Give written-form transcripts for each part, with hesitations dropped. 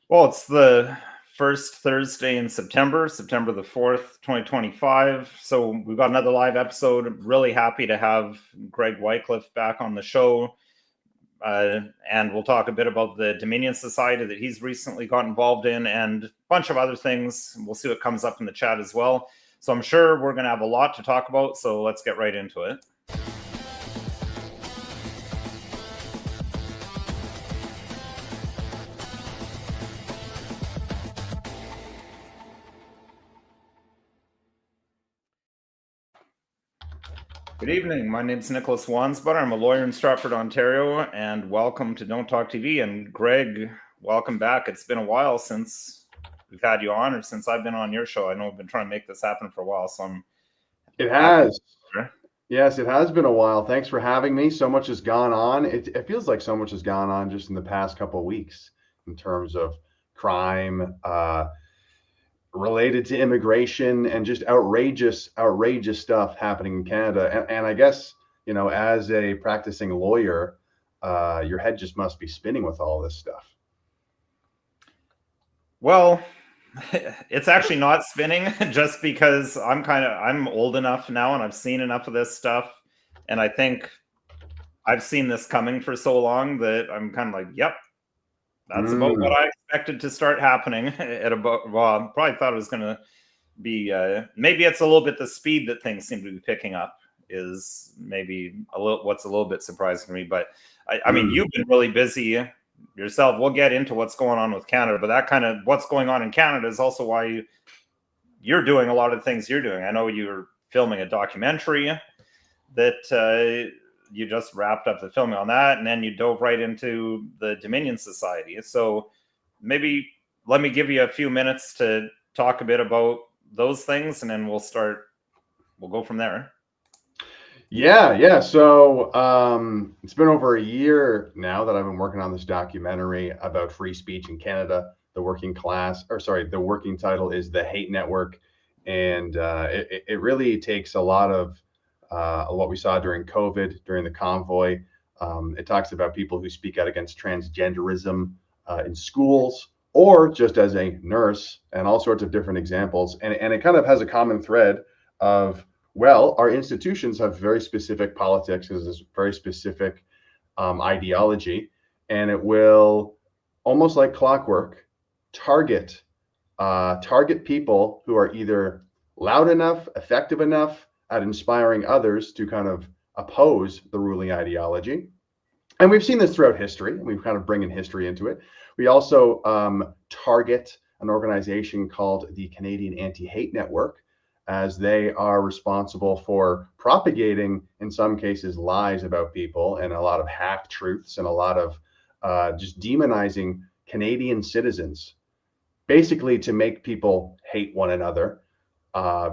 Well, it's the first Thursday in September, September the 4th, 2025. So we've got another live episode. Really happy to have Greg Wycliffe back on the show. And we'll talk a bit about the Dominion Society that he's recently got involved in and a bunch of other things. We'll see what comes up in the chat as well. So I'm sure we're going to have a lot to talk about. So let's get right into it. Good evening. My name is Nicholas Wansbutter. I'm a lawyer in Stratford, Ontario, and welcome to Don't Talk TV. And Greg, welcome back. It's been a while since we've had you on, or since I've been on your show. I know I've been trying to make this happen for a while, so I'm It happy. has. Yes, it has been a while. Thanks for having me. So much has gone on. It feels like so much has gone on just in the past couple of weeks in terms of crime related to immigration and just outrageous stuff happening in Canada. And I guess, as a practicing lawyer, your head just must be spinning with all this stuff. Well, it's actually not spinning just because I'm old enough now and I've seen enough of this stuff. And I think I've seen this coming for so long that I'm kind of like, yep, that's about what I expected to start happening at about, well, I probably thought it was going to be, maybe it's a little bit the speed that things seem to be picking up is maybe what's a little bit surprising to me. But I mean, you've been really busy yourself. We'll get into what's going on with Canada, but that kind of what's going on in Canada is also why you're doing a lot of the things you're doing. I know you're filming a documentary that you just wrapped up the filming on that, and then you dove right into the Dominion Society. So maybe let me give you a few minutes to talk a bit about those things, and then we'll go from there. Yeah. So it's been over a year now that I've been working on this documentary about free speech in Canada. The working title is The Hate Network. And it really takes a lot of what we saw during COVID, during the convoy. It talks about people who speak out against transgenderism in schools or just as a nurse, and all sorts of different examples. And it kind of has a common thread of, well, our institutions have very specific politics, has this very specific ideology, and it will, almost like clockwork, target people who are either loud enough, effective enough at inspiring others to kind of oppose the ruling ideology. And we've seen this throughout history, and we've kind of bringing history into it. We also target an organization called the Canadian Anti-Hate Network, as they are responsible for propagating, in some cases, lies about people and a lot of half truths and a lot of just demonizing Canadian citizens, basically to make people hate one another.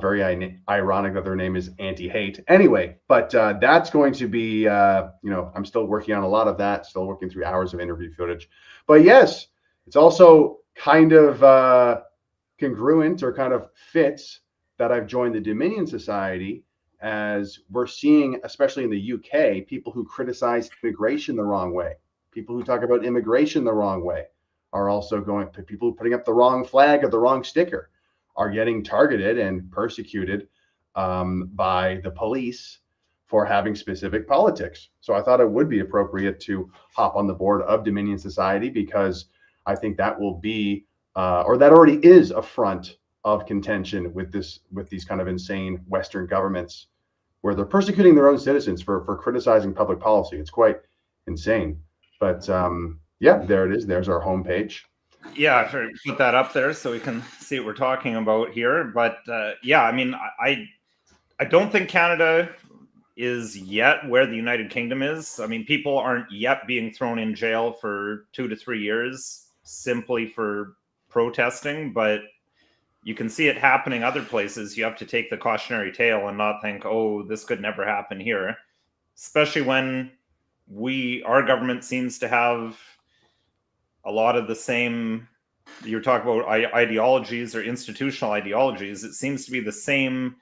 Very ironic that their name is Anti-Hate. Anyway, but that's going to be, I'm still working on a lot of that, still working through hours of interview footage. But yes, it's also kind of congruent or kind of fits that I've joined the Dominion Society, as we're seeing, especially in the UK, people who criticize immigration the wrong way, people who talk about immigration the wrong way, are also people who putting up the wrong flag or the wrong sticker are getting targeted and persecuted by the police for having specific politics. So I thought it would be appropriate to hop on the board of Dominion Society, because I think that will be, or that already is, a front of contention with these kind of insane Western governments, where they're persecuting their own citizens for criticizing public policy. It's quite insane. But yeah, there it is. There's our homepage. Yeah, sure. Put that up there so we can see what we're talking about here. But yeah, I mean, I don't think Canada is yet where the United Kingdom is. I mean, people aren't yet being thrown in jail for 2 to 3 years simply for protesting, but you can see it happening other places. You have to take the cautionary tale and not think, oh, this could never happen here, especially when our government seems to have a lot of the same, you're talking about ideologies or institutional ideologies. It seems to be the same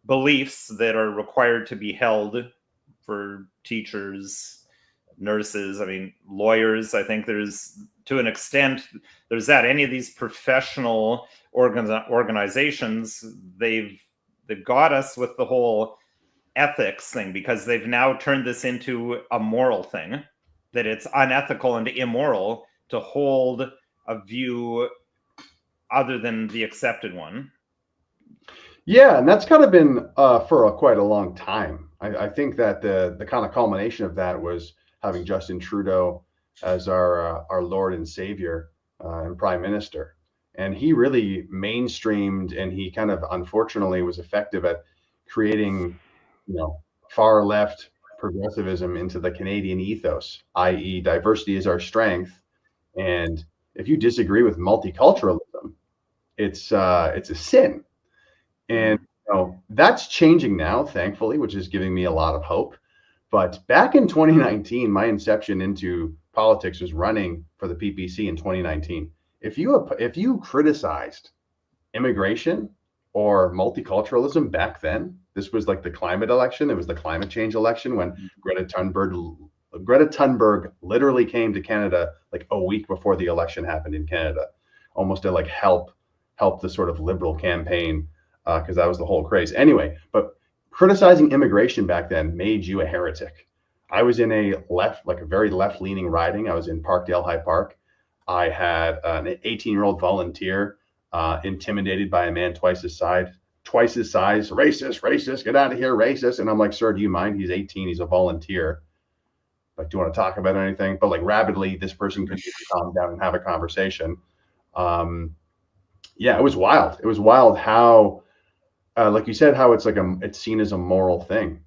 beliefs that are required to be held for teachers, nurses, I mean, lawyers. I think there's to an extent, there's that any of these professional organizations, they've got us with the whole ethics thing, because they've now turned this into a moral thing, that it's unethical and immoral to hold a view other than the accepted one. Yeah, and that's kind of been for quite a long time. I think that the kind of culmination of that was having Justin Trudeau as our Lord and Savior and Prime Minister, and he really mainstreamed, and he kind of unfortunately was effective at creating, far left progressivism into the Canadian ethos, i.e., diversity is our strength, and if you disagree with multiculturalism, it's a sin. And that's changing now, thankfully, which is giving me a lot of hope. But back in 2019, my inception into politics was running for the PPC in 2019. If you criticized immigration or multiculturalism back then, this was like the climate election. It was the climate change election when Greta Thunberg literally came to Canada like a week before the election happened in Canada, almost to like help the sort of liberal campaign. Because that was the whole craze. Anyway, but criticizing immigration back then made you a heretic. I was in a very left-leaning riding. I was in Parkdale High Park. I had an 18-year-old volunteer intimidated by a man twice his size, racist, get out of here, racist. And I'm like, sir, do you mind? He's 18, he's a volunteer. Like, do you want to talk about anything? But like rapidly, this person could calm down and have a conversation. Yeah, it was wild. It was wild how, like you said, how it's seen as a moral thing.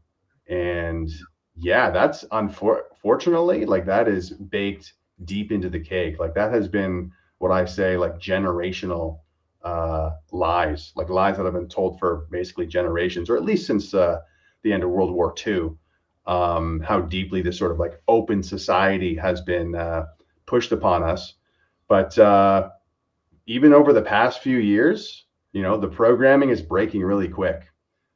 And yeah, that's unfortunately, like that is baked deep into the cake. Like that has been what I say, like generational lies, like lies that have been told for basically generations, or at least since the end of World War II. How deeply this sort of like open society has been pushed upon us. But even over the past few years, the programming is breaking really quick,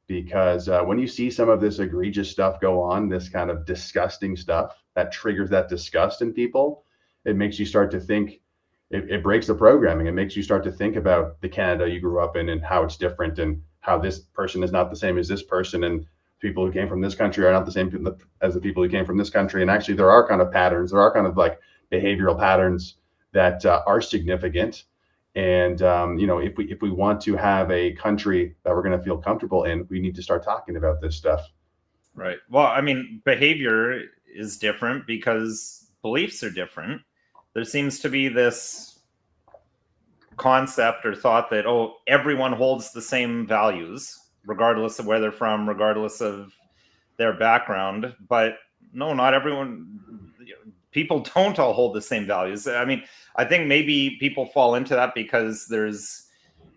because when you see some of this egregious stuff go on, this kind of disgusting stuff that triggers that disgust in people, it makes you start to think, it breaks the programming. It makes you start to think about the Canada you grew up in and how it's different, and how this person is not the same as this person, and people who came from this country are not the same as the people who came from this country. And actually there are kind of patterns, there are kind of like behavioral patterns that are significant. And if we want to have a country that we're going to feel comfortable in, we need to start talking about this stuff. Right. Well, I mean, behavior is different because beliefs are different. There seems to be this concept or thought that, everyone holds the same values, regardless of where they're from, regardless of their background. But no, not everyone. People don't all hold the same values. I mean, I think maybe people fall into that because there's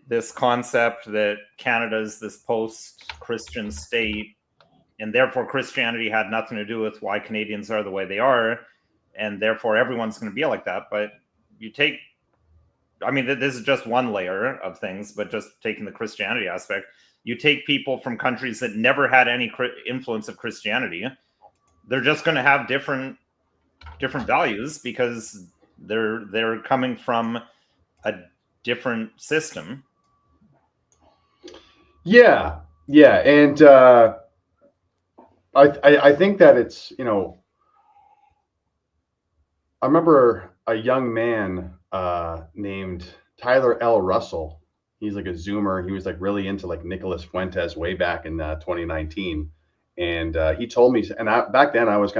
this concept that Canada's this post-Christian state, and therefore Christianity had nothing to do with why Canadians are the way they are, and therefore everyone's going to be like that. But this is just one layer of things, but just taking the Christianity aspect, you take people from countries that never had any influence of Christianity, they're just going to have different values because they're coming from a different system. Yeah, and I think that it's I remember a young man named Tyler L. Russell. He's like a Zoomer. He was like really into like Nicholas Fuentes way back in 2019. And he told me, and back then I was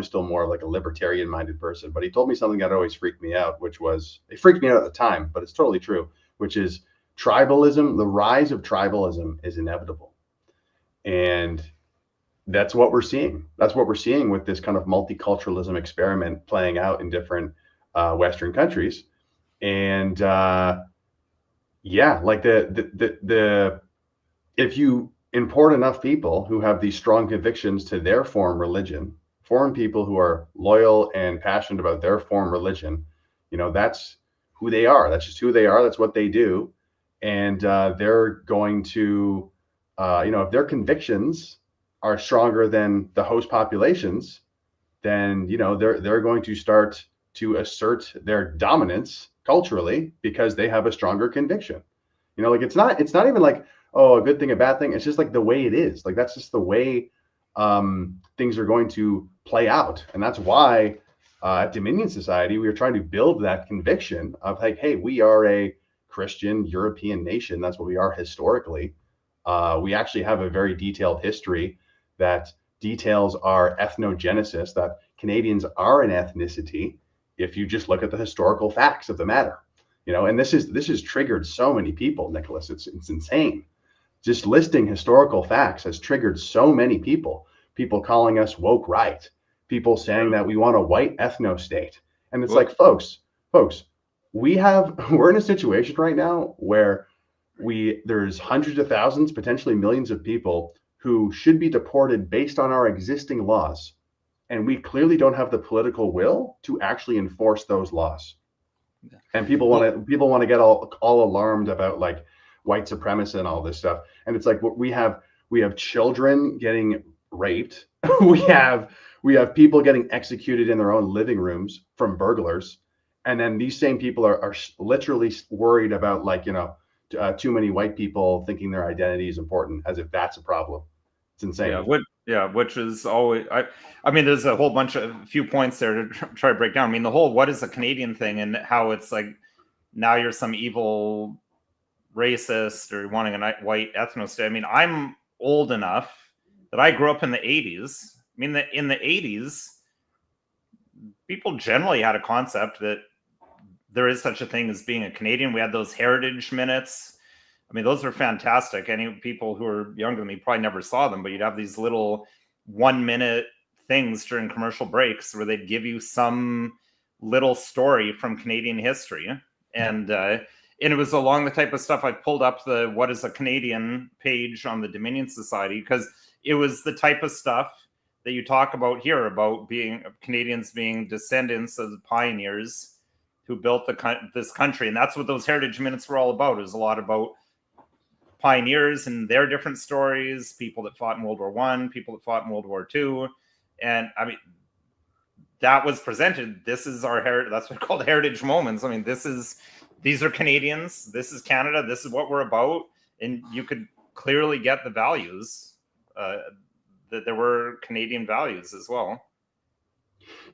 still more like a libertarian minded person, but he told me something that always freaked me out, it freaked me out at the time, but it's totally true, which is tribalism. The rise of tribalism is inevitable. And that's what we're seeing. That's what we're seeing with this kind of multiculturalism experiment playing out in different Western countries. And like if you import enough people who have these strong convictions to their foreign religion, foreign people who are loyal and passionate about their foreign religion, that's who they are. That's just who they are. That's what they do. And they're going to, if their convictions are stronger than the host populations, then, they're going to start to assert their dominance culturally because they have a stronger conviction. You know, like it's not even like, oh, a good thing, a bad thing. It's just like the way it is. Like that's just the way things are going to play out. And that's why at Dominion Society, we are trying to build that conviction of like, hey, we are a Christian European nation. That's what we are historically. We actually have a very detailed history that details our ethnogenesis, that Canadians are an ethnicity if you just look at the historical facts of the matter. You know, and this has triggered so many people, Nicholas. It's insane. Just listing historical facts has triggered so many people. People calling us woke right. People saying that we want a white ethno state. And it's like, folks, we're in a situation right now where there's hundreds of thousands, potentially millions of people who should be deported based on our existing laws. And we clearly don't have the political will to actually enforce those laws. And people want to get all alarmed about like white supremacy and all this stuff. And it's like we have children getting raped. we have people getting executed in their own living rooms from burglars. And then these same people are literally worried about like, you know, too many white people thinking their identity is important, as if that's a problem. It's insane. Which is always, I mean, there's a few points there to try to break down. I mean, the whole what is a Canadian thing and how it's like now you're some evil racist or wanting a white ethno state. I mean, I'm old enough that I grew up in the 80s. I mean, in the 80s, people generally had a concept that there is such a thing as being a Canadian. We had those heritage minutes. I mean, those are fantastic. Any people who are younger than me probably never saw them, but you'd have these little 1 minute things during commercial breaks where they'd give you some little story from Canadian history. And it was along the type of stuff. I pulled up the What is a Canadian page on the Dominion Society because it was the type of stuff that you talk about here about Canadians being descendants of the pioneers who built this country. And that's what those heritage minutes were all about. It was a lot about pioneers and their different stories, people that fought in World War I, people that fought in World War II. And I mean, that was presented. This is our heritage. That's what called heritage moments. I mean, these are Canadians. This is Canada. This is what we're about. And you could clearly get the values, that there were Canadian values as well.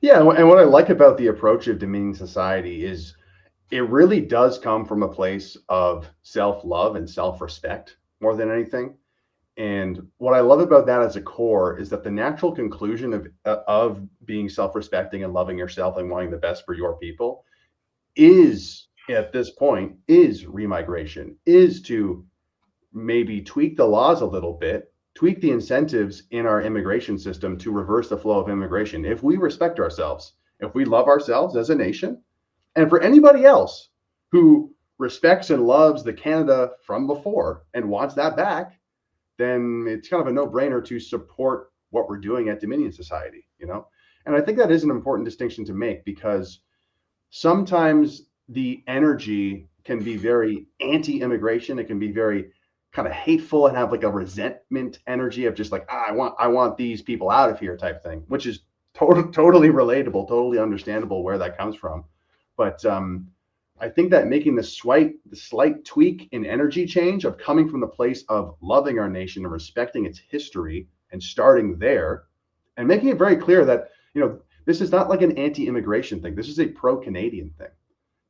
Yeah. And what I like about the approach of Dominion Society is it really does come from a place of self-love and self-respect more than anything. And what I love about that as a core is that the natural conclusion of being self-respecting and loving yourself and wanting the best for your people is, at this point, is remigration, is to maybe tweak the laws a little bit, tweak the incentives in our immigration system to reverse the flow of immigration. If we respect ourselves, if we love ourselves as a nation, and for anybody else who respects and loves the Canada from before and wants that back, then it's kind of a no-brainer to support what we're doing at Dominion Society, you know? And I think that is an important distinction to make because sometimes the energy can be very anti-immigration. It can be very kind of hateful and have like a resentment energy of just like, I want these people out of here type thing, which is totally relatable, totally understandable where that comes from. But I think that making the slight tweak in energy change of coming from the place of loving our nation and respecting its history and starting there and making it very clear that, you know, this is not like an anti-immigration thing. This is a pro-Canadian thing.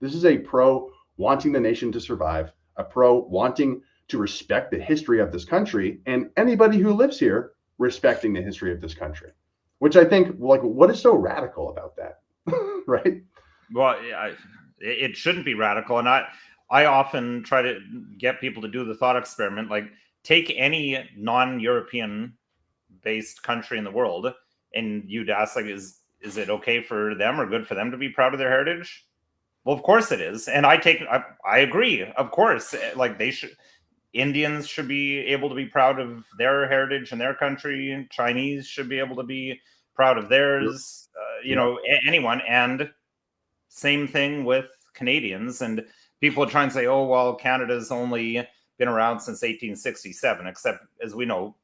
This is a pro wanting the nation to survive, a pro wanting to respect the history of this country and anybody who lives here respecting the history of this country, which I think, like, what is so radical about that? Right? Well, yeah, it shouldn't be radical. And I often try to get people to do the thought experiment, like take any non-European based country in the world and you'd ask, like, is it okay for them or good for them to be proud of their heritage? Well, of course it is. And I agree. Of course, like Indians should be able to be proud of their heritage and their country. Chinese should be able to be proud of theirs, you know, anyone. And same thing with Canadians. And people try and say, oh, well, Canada's only been around since 1867, except as we know,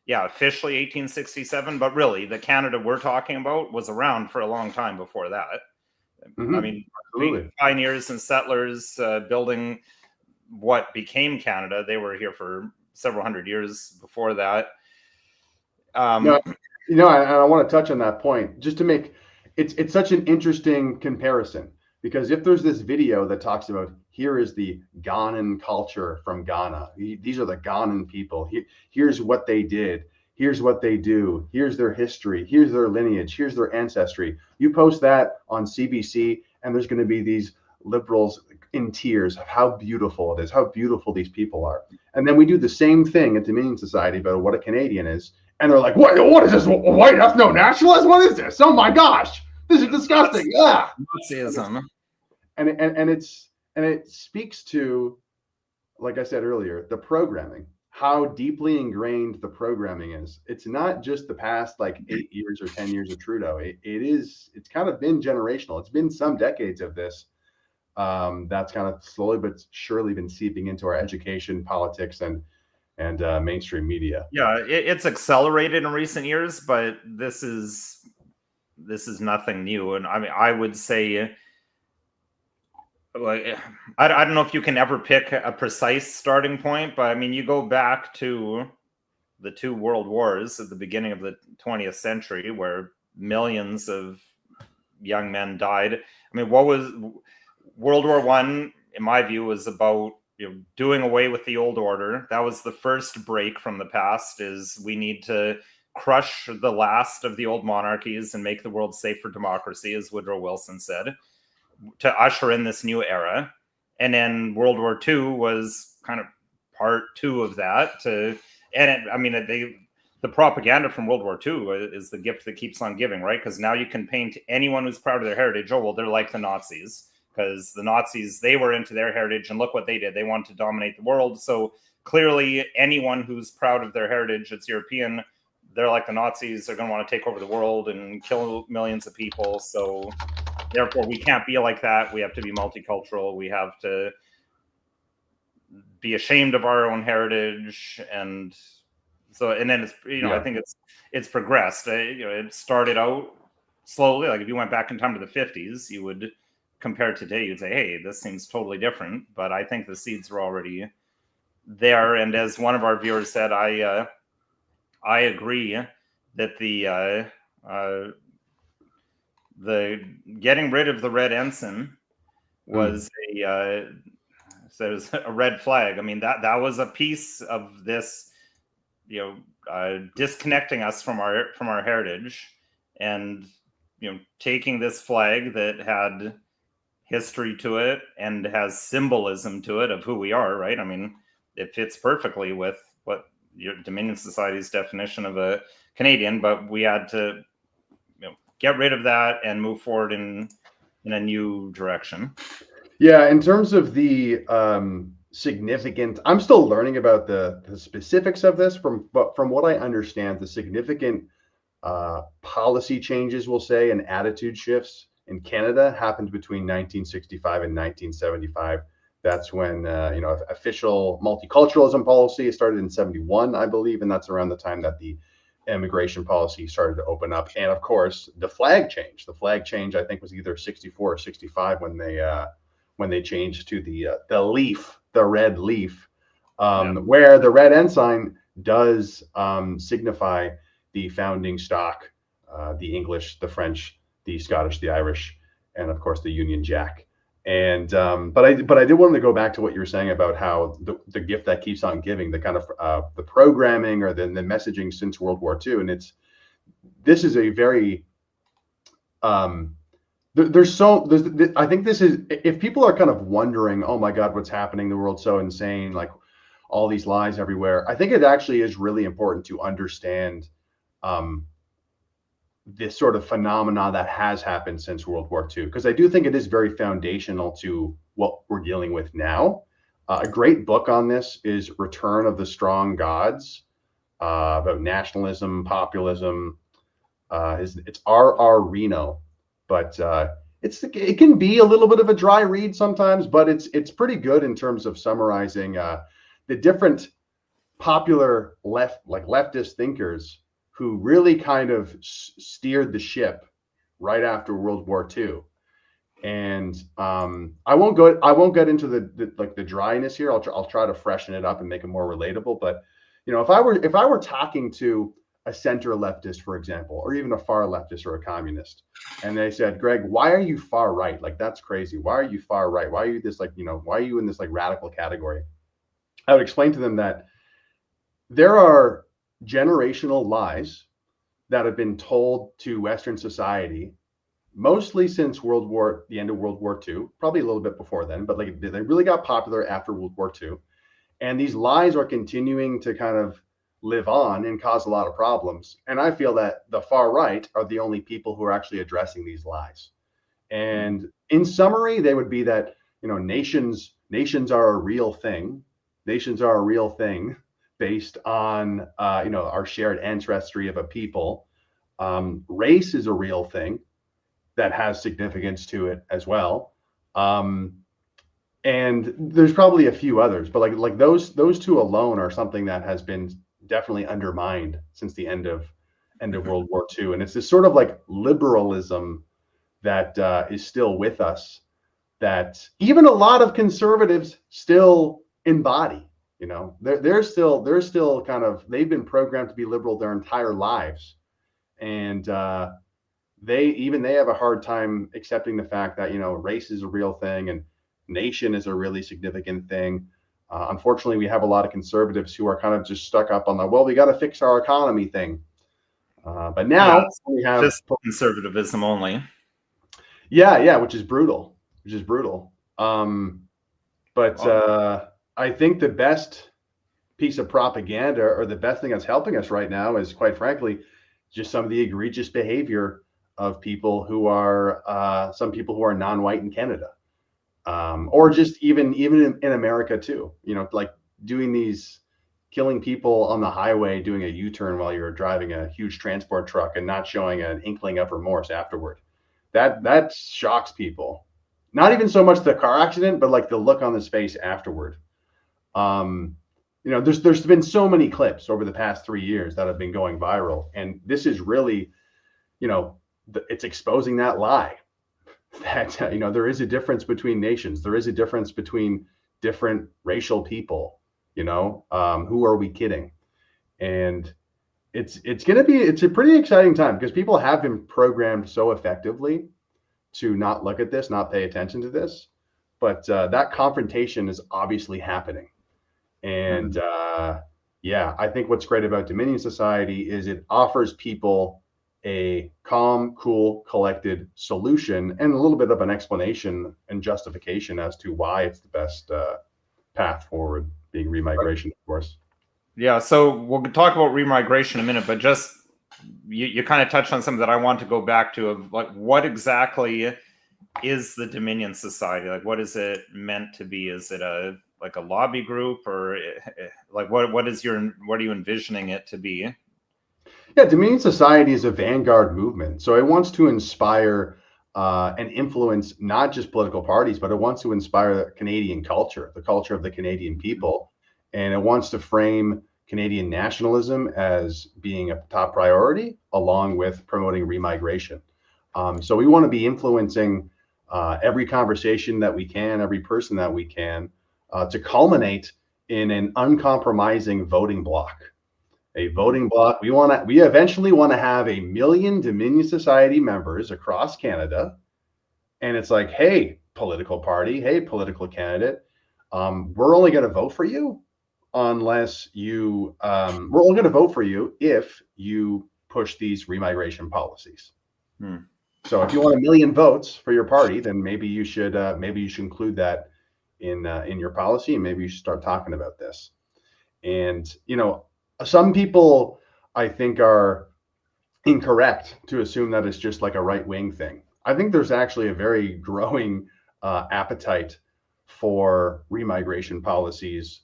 yeah, officially 1867, but really the Canada we're talking about was around for a long time before that. I mean, Absolutely. pioneers and settlers building what became Canada, they were here for several hundred years before that. No, I want to touch on that point just to make it's such an interesting comparison, because if there's this video that talks about here is the Ghanan culture from Ghana, these are the Ghanan people, here's what they did, here's what they do, here's their history, here's their lineage, here's their ancestry. You post that on CBC and there's going to be these liberals in tears of how beautiful it is, how beautiful these people are. And then we do the same thing at Dominion Society about what a Canadian is. And they're like, what is this? White ethno-nationalist? What is this? Oh my gosh, this is disgusting. Yeah. Nazism. And it speaks to, like I said earlier, the programming, how deeply ingrained the programming is. It's not just the past like 8 years or 10 years of Trudeau. It's kind of been generational. It's been some decades of this. That's kind of slowly but surely been seeping into our education, politics, and mainstream media. Yeah, it's accelerated in recent years, but this is nothing new. And I mean, I would say, like, I don't know if you can ever pick a precise starting point, but I mean, you go back to the two world wars at the beginning of the 20th century, where millions of young men died. I mean, what was World War I, in my view, was about doing away with the old order. That was the first break from the past, is we need to crush the last of the old monarchies and make the world safe for democracy, as Woodrow Wilson said, to usher in this new era. And then World War II was kind of part two of that. The propaganda from World War II is the gift that keeps on giving, right? Because now you can paint anyone who's proud of their heritage, oh, well, they're like the Nazis. Because the Nazis, they were into their heritage, and look what they did. They wanted to dominate the world. So clearly anyone who's proud of their heritage, it's European, they're like the Nazis. They're going to want to take over the world and kill millions of people. So therefore, we can't be like that. We have to be multicultural. We have to be ashamed of our own heritage. And so, and then it's, I think it's progressed. It started out slowly. Like if you went back in time to the 50s, you would compare today, you'd say, hey, this seems totally different. But I think the seeds were already there. And as one of our viewers said, I agree that the getting rid of the red ensign was a red flag. I mean, that was a piece of this, disconnecting us from our heritage, and taking this flag that had history to it and has symbolism to it of who we are, right? I mean, it fits perfectly with what your Dominion Society's definition of a Canadian, but we had to get rid of that and move forward in a new direction. Yeah, in terms of the significant, I'm still learning about the specifics of this. But from what I understand, the significant policy changes, we'll say, and attitude shifts in Canada happened between 1965 and 1975. That's when official multiculturalism policy started in 71, I believe, and that's around the time that the immigration policy started to open up. And of course, the flag change. The flag change, I think, was either 64 or 65 when they changed to the leaf, the red leaf, where the red ensign does signify the founding stock, the English, the French, the Scottish, the Irish, and of course the Union Jack. And but I did want to go back to what you were saying about how the gift that keeps on giving, the kind of the programming or the messaging since World War II. And this is a very I think this is, if people are kind of wondering, oh my God, what's happening? The world's so insane, like all these lies everywhere. I think it actually is really important to understand this sort of phenomena that has happened since World War II, because I do think it is very foundational to what we're dealing with now. A great book on this is Return of the Strong Gods, about nationalism, populism. It's R.R. Reno, but it can be a little bit of a dry read sometimes, but it's pretty good in terms of summarizing the different popular leftist thinkers who really kind of steered the ship right after World War II. And I won't get into the dryness here. I'll try to freshen it up and make it more relatable. But if I were talking to a center leftist, for example, or even a far leftist or a communist, and they said, Greg, why are you far right? Like, that's crazy. Why are you far right? Why are you this, why are you in this radical category? I would explain to them that there are generational lies that have been told to Western society mostly since the end of World War II, probably a little bit before then, but they really got popular after World War II. And these lies are continuing to kind of live on and cause a lot of problems. And I feel that the far right are the only people who are actually addressing these lies. And in summary, they would be that, nations are a real thing. Nations are a real thing based on, our shared ancestry of a people. Race is a real thing that has significance to it as well. And there's probably a few others, but like those two alone are something that has been definitely undermined since the end of World War II. And it's this sort of liberalism that is still with us, that even a lot of conservatives still embody. They're still kind of, they've been programmed to be liberal their entire lives. And they have a hard time accepting the fact that race is a real thing and nation is a really significant thing. Unfortunately, we have a lot of conservatives who are kind of just stuck up on we got to fix our economy thing. But now we have conservatism only. Yeah, which is brutal. I think the best piece of propaganda, or the best thing that's helping us right now, is, quite frankly, just some of the egregious behavior of people who are some people who are non-white in Canada, or just even in America too. Killing people on the highway, doing a U-turn while you're driving a huge transport truck and not showing an inkling of remorse afterward. That shocks people. Not even so much the car accident, but the look on his face afterward. There's been so many clips over the past 3 years that have been going viral, and this is really, it's exposing that lie that there is a difference between nations. There is a difference between different racial people. Who are we kidding? And it's a pretty exciting time, because people have been programmed so effectively to not look at this, not pay attention to this. But that confrontation is obviously happening. And I think what's great about Dominion Society is it offers people a calm, cool, collected solution and a little bit of an explanation and justification as to why it's the best path forward, being remigration, of course. Yeah, so we'll talk about remigration in a minute, but just you kind of touched on something that I want to go back to, of what exactly is the Dominion Society? What is it meant to be? Is it a lobby group, or what are you envisioning it to be? Yeah, Dominion Society is a vanguard movement. So it wants to inspire and influence not just political parties, but it wants to inspire Canadian culture, the culture of the Canadian people. And it wants to frame Canadian nationalism as being a top priority, along with promoting remigration. So we want to be influencing every conversation that we can, every person that we can, to culminate in an uncompromising voting bloc. A voting bloc. We eventually want to have 1 million Dominion Society members across Canada. And it's like, hey, political party, hey, political candidate, we're only going to vote for you unless you, we're only going to vote for you if you push these remigration policies. So if you want 1 million votes for your party, then maybe you should include that in your policy, and maybe you should start talking about this. And some people, I think, are incorrect to assume that it's just a right-wing thing. I think there's actually a very growing appetite for remigration policies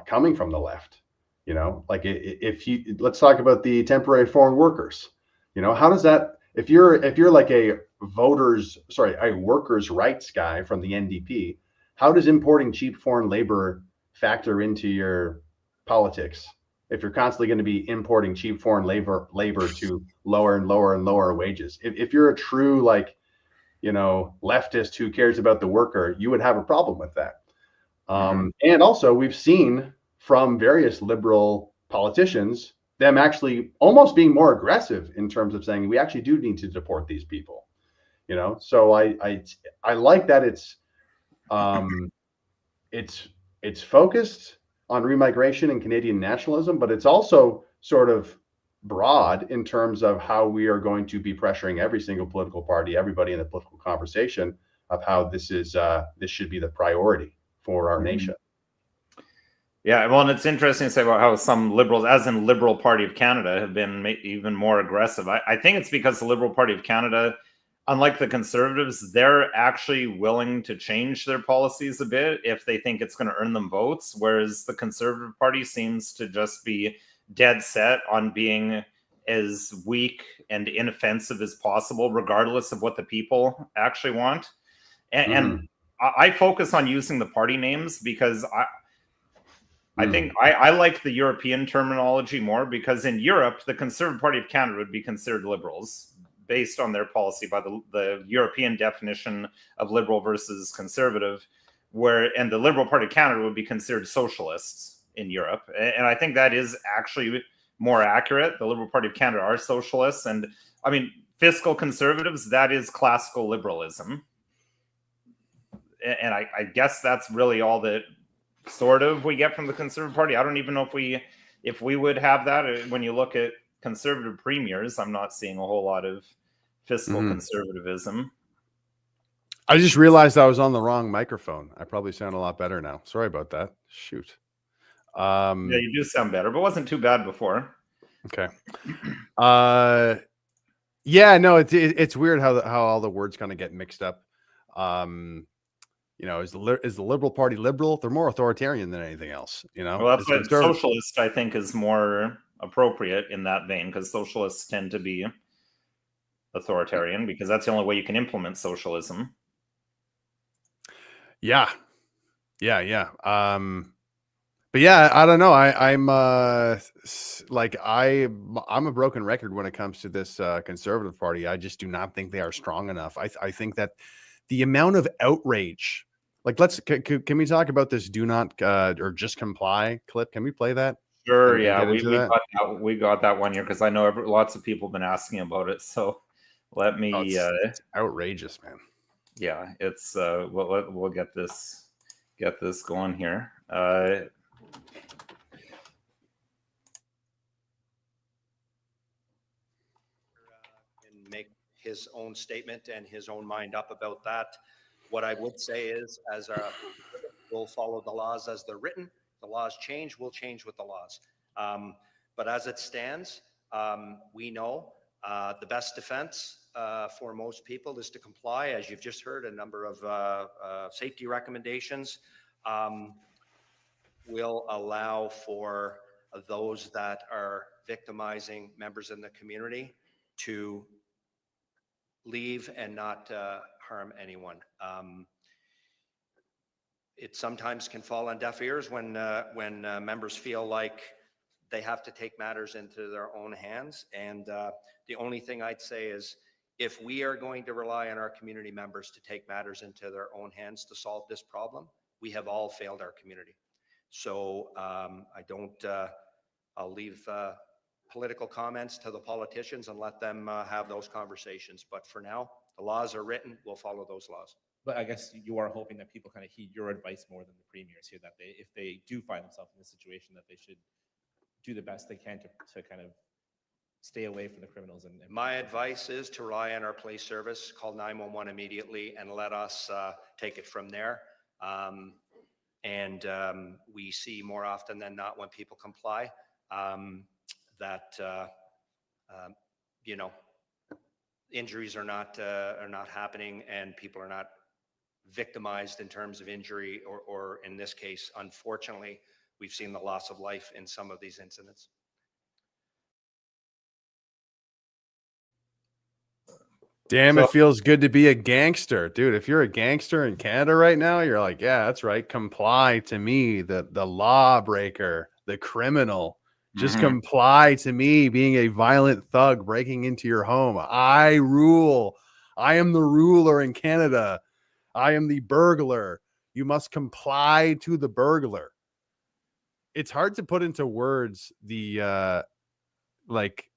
coming from the left. Let's talk about the temporary foreign workers. How does that, if you're a workers' rights guy from the NDP, how does importing cheap foreign labor factor into your politics if you're constantly going to be importing cheap foreign labor to lower and lower and lower wages. If you're a true, like, leftist who cares about the worker, you would have a problem with that. And also, we've seen from various liberal politicians them actually almost being more aggressive in terms of saying we actually do need to deport these people. So I like that it's focused on remigration and Canadian nationalism, but it's also sort of broad in terms of how we are going to be pressuring every single political party, everybody in the political conversation, of how this should be the priority for our nation. Yeah, well, and it's interesting to say about how some liberals, as in Liberal Party of Canada, have been even more aggressive. I think it's because the Liberal Party of Canada, unlike the Conservatives, they're actually willing to change their policies a bit if they think it's going to earn them votes, whereas the Conservative Party seems to just be dead set on being as weak and inoffensive as possible, regardless of what the people actually want. And I focus on using the party names because I think I like the European terminology more, because in Europe, the Conservative Party of Canada would be considered liberals based on their policy by the European definition of liberal versus conservative, and the Liberal Party of Canada would be considered socialists in Europe. And I think that is actually more accurate. The Liberal Party of Canada are socialists. And I mean, fiscal conservatives, that is classical liberalism. And I guess that's really all that sort of we get from the Conservative Party. I don't even know if we would have that. When you look at Conservative premiers, I'm not seeing a whole lot of fiscal conservatism. I just realized I was on the wrong microphone. I probably sound a lot better now. Sorry about that. Shoot. Yeah, you do sound better, but it wasn't too bad before. Okay. Yeah, no, it's weird how all the words kind of get mixed up. Is the Liberal Party liberal? They're more authoritarian than anything else. Well, that's what socialist, I think, is more appropriate in that vein, because socialists tend to be authoritarian because that's the only way you can implement socialism. Yeah. But yeah, I don't know. I'm a broken record when it comes to this Conservative Party. I just do not think they are strong enough. I think that the amount of outrage, like, can we talk about this "do not" or "just comply" clip? Can we play that? Sure. Yeah, we got that one here because I know lots of people have been asking about it. So let me. It's outrageous, man. Yeah, it's we'll get this going here. And make his own statement and his own mind up about that. What I would say is, we'll follow the laws as they're written. The laws change, we'll change with the laws. But as it stands, we know the best defense for most people is to comply. As you've just heard, a number of safety recommendations will allow for those that are victimizing members in the community to leave and not harm anyone. It sometimes can fall on deaf ears when members feel like they have to take matters into their own hands. And the only thing I'd say is, if we are going to rely on our community members to take matters into their own hands to solve this problem, we have all failed our community. So I'll leave political comments to the politicians and let them have those conversations. But for now, the laws are written, we'll follow those laws. But I guess you are hoping that people kind of heed your advice more than the premiers here, that if they do find themselves in this situation, that they should do the best they can to kind of stay away from the criminals. And my advice is to rely on our police service, call 911 immediately, and let us take it from there. We see more often than not, when people comply, that injuries are not happening, and people are not victimized in terms of injury, or in this case, unfortunately, we've seen the loss of life in some of these incidents. Damn, it feels good to be a gangster, dude. If you're a gangster in Canada right now, you're like, yeah, that's right. Comply to me, the lawbreaker. the criminal. Just Mhm. comply to me being a violent thug breaking into your home. I rule. I am the ruler in Canada. I am the burglar. You must comply to the burglar. It's hard to put into words like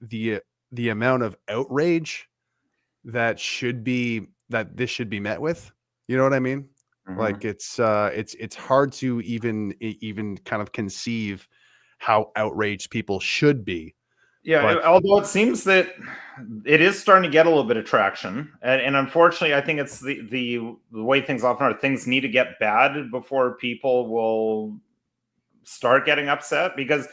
the amount of outrage that this should be met with. You know what I mean? Mhm. Like it's hard to even kind of conceive how outraged people should be. Yeah, But although it seems that it is starting to get a little bit of traction, and unfortunately, I think it's the way things often are. Things need to get bad before people will start getting upset. Because,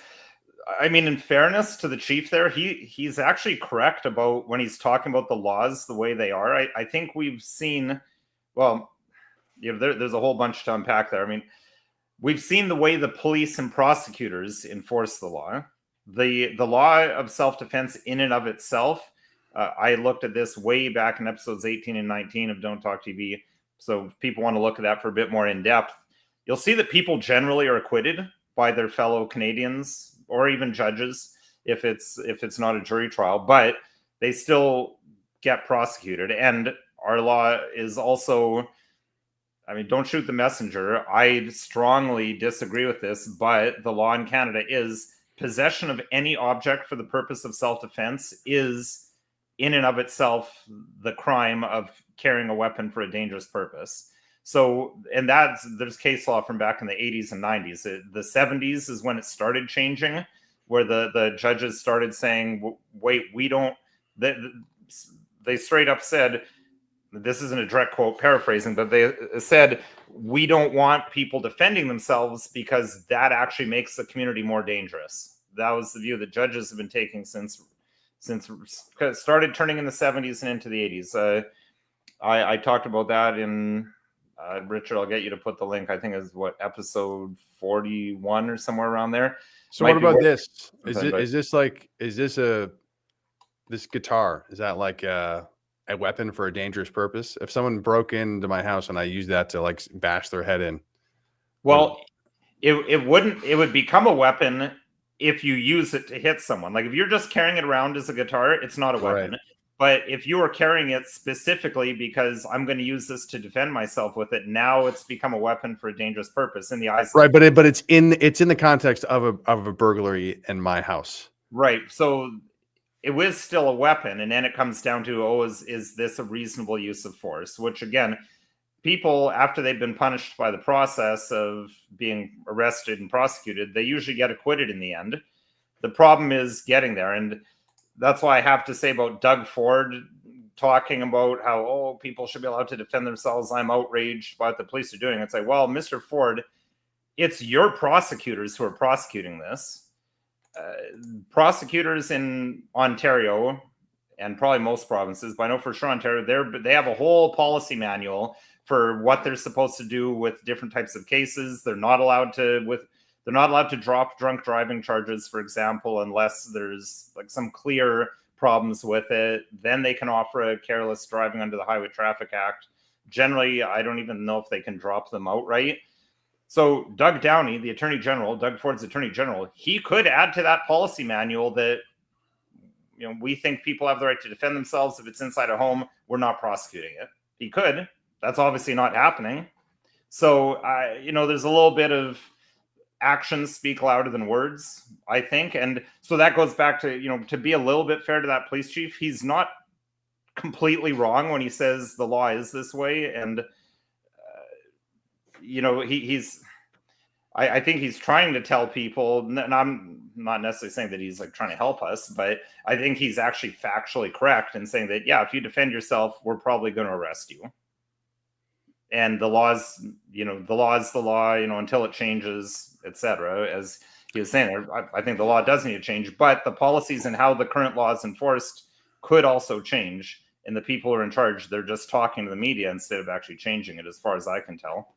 I mean, in fairness to the chief, there, he's actually correct about when he's talking about the laws the way they are. I think we've seen, well, there's a whole bunch to unpack there. I mean, we've seen the way the police and prosecutors enforce the law. The law of self-defense in and of itself, I looked at this way back in episodes 18 and 19 of Don't Talk TV. So if people want to look at that for a bit more in depth, you'll see that people generally are acquitted by their fellow Canadians or even judges if it's not a jury trial, but they still get prosecuted. And our law is also, I mean, don't shoot the messenger. I strongly disagree with this, but the law in Canada is possession of any object for the purpose of self-defense is in and of itself the crime of carrying a weapon for a dangerous purpose. So, and there's case law from back in the 80s and 90s. The 70s is when it started changing, where the judges started saying, wait, we don't, they straight up said, this isn't a direct quote, paraphrasing, but they said, we don't want people defending themselves because that actually makes the community more dangerous. That was the view that judges have been taking since it started turning in the 70s and into the 80s. I talked about that in, Richard, I'll get you to put the link. I think is what, episode 41 or somewhere around there. so Might what be about worth- this? Okay, This guitar? Is that like a weapon for a dangerous purpose? If someone broke into my house and I used that to like bash their head in, Well, it would become a weapon if you use it to hit someone. Like if you're just carrying it around as a guitar, it's not a weapon. Right. But if you are carrying it specifically because I'm going to use this to defend myself with it, now it's become a weapon for a dangerous purpose in the eyes. right? But it's in the context of a burglary in my house. Right. So it was still a weapon, and then it comes down to, is this a reasonable use of force? Which again, people, after they've been punished by the process of being arrested and prosecuted, they usually get acquitted in the end. The problem is getting there, and that's why I have to say about Doug Ford talking about how, people should be allowed to defend themselves. I'm outraged by what the police are doing. It's like, well, Mr. Ford, it's your prosecutors who are prosecuting this. Prosecutors in Ontario and probably most provinces, but I know for sure Ontario, they have a whole policy manual for what they're supposed to do with different types of cases. They're not allowed to drop drunk driving charges, for example, unless there's like some clear problems with it. Then they can offer a careless driving under the Highway Traffic Act. Generally, I don't even know if they can drop them outright. So Doug Downey, the Attorney General, Doug Ford's Attorney General, he could add to that policy manual that, we think people have the right to defend themselves. If it's inside a home, we're not prosecuting it. He could. That's obviously not happening. So, there's a little bit of actions speak louder than words, I think. And so that goes back to, to be a little bit fair to that police chief, he's not completely wrong when he says the law is this way. And, I think he's trying to tell people, and I'm not necessarily saying that he's like trying to help us, but I think he's actually factually correct in saying that, yeah, if you defend yourself, we're probably going to arrest you. And the law's the law, until it changes, etc. As he was saying, I think the law does need to change, but the policies and how the current law is enforced could also change. And the people who are in charge, they're just talking to the media instead of actually changing it, as far as I can tell.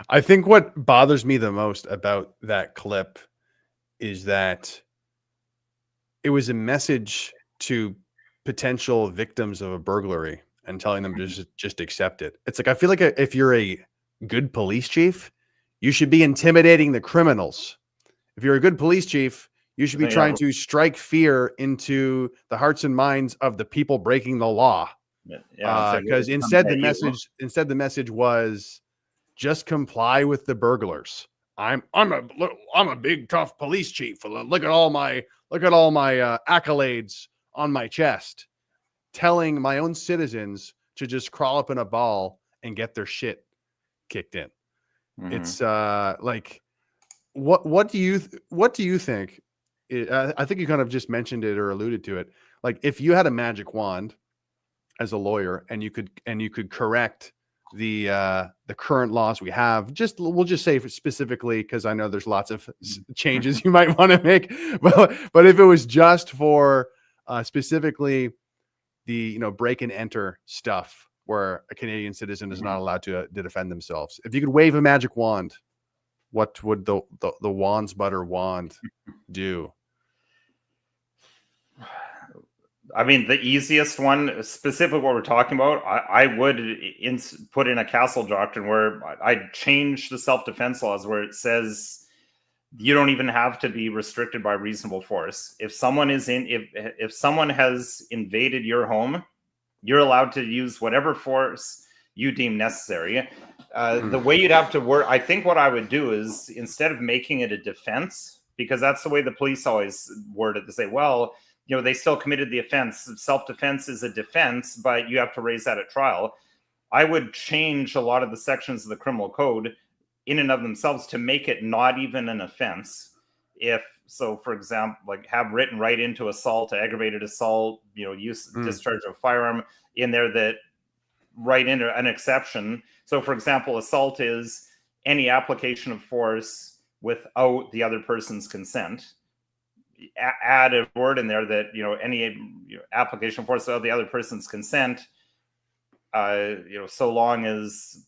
I think what bothers me the most about that clip is that it was a message to potential victims of a burglary and telling them to just accept it. It's like, I feel like if you're a good police chief, you should be intimidating the criminals If you're a good police chief, you should be Yeah. trying to strike fear into the hearts and minds of the people breaking the law. Yeah, Because instead the message was just comply with the burglars. I'm a big tough police chief. Look at all my accolades on my chest, telling my own citizens to just crawl up in a ball and get their shit kicked in. Mhm. It's like, what do you think? I think you kind of just mentioned it or alluded to it. Like, if you had a magic wand as a lawyer and you could correct the current laws we have, we'll just say specifically, because I know there's lots of changes you might want to make, but if it was just for specifically the break and enter stuff where a Canadian citizen is not allowed to defend themselves, if you could wave a magic wand, what would the Wansbutter wand do? I mean, the easiest one, specifically what we're talking about, I would put in a castle doctrine where I'd change the self-defense laws where it says you don't even have to be restricted by reasonable force. If someone if someone has invaded your home, you're allowed to use whatever force you deem necessary. The way you'd have to work, I think what I would do is, instead of making it a defense, because that's the way the police always word it, to say, well, they still committed the offense. Self-defense is a defense, but you have to raise that at trial. I would change a lot of the sections of the criminal code in and of themselves to make it not even an offense. So, for example, like have written right into assault, aggravated assault, discharge of a firearm in there, that right into an exception. So, for example, assault is any application of force without the other person's consent. Add a word in there that any application of force without the other person's consent, so long as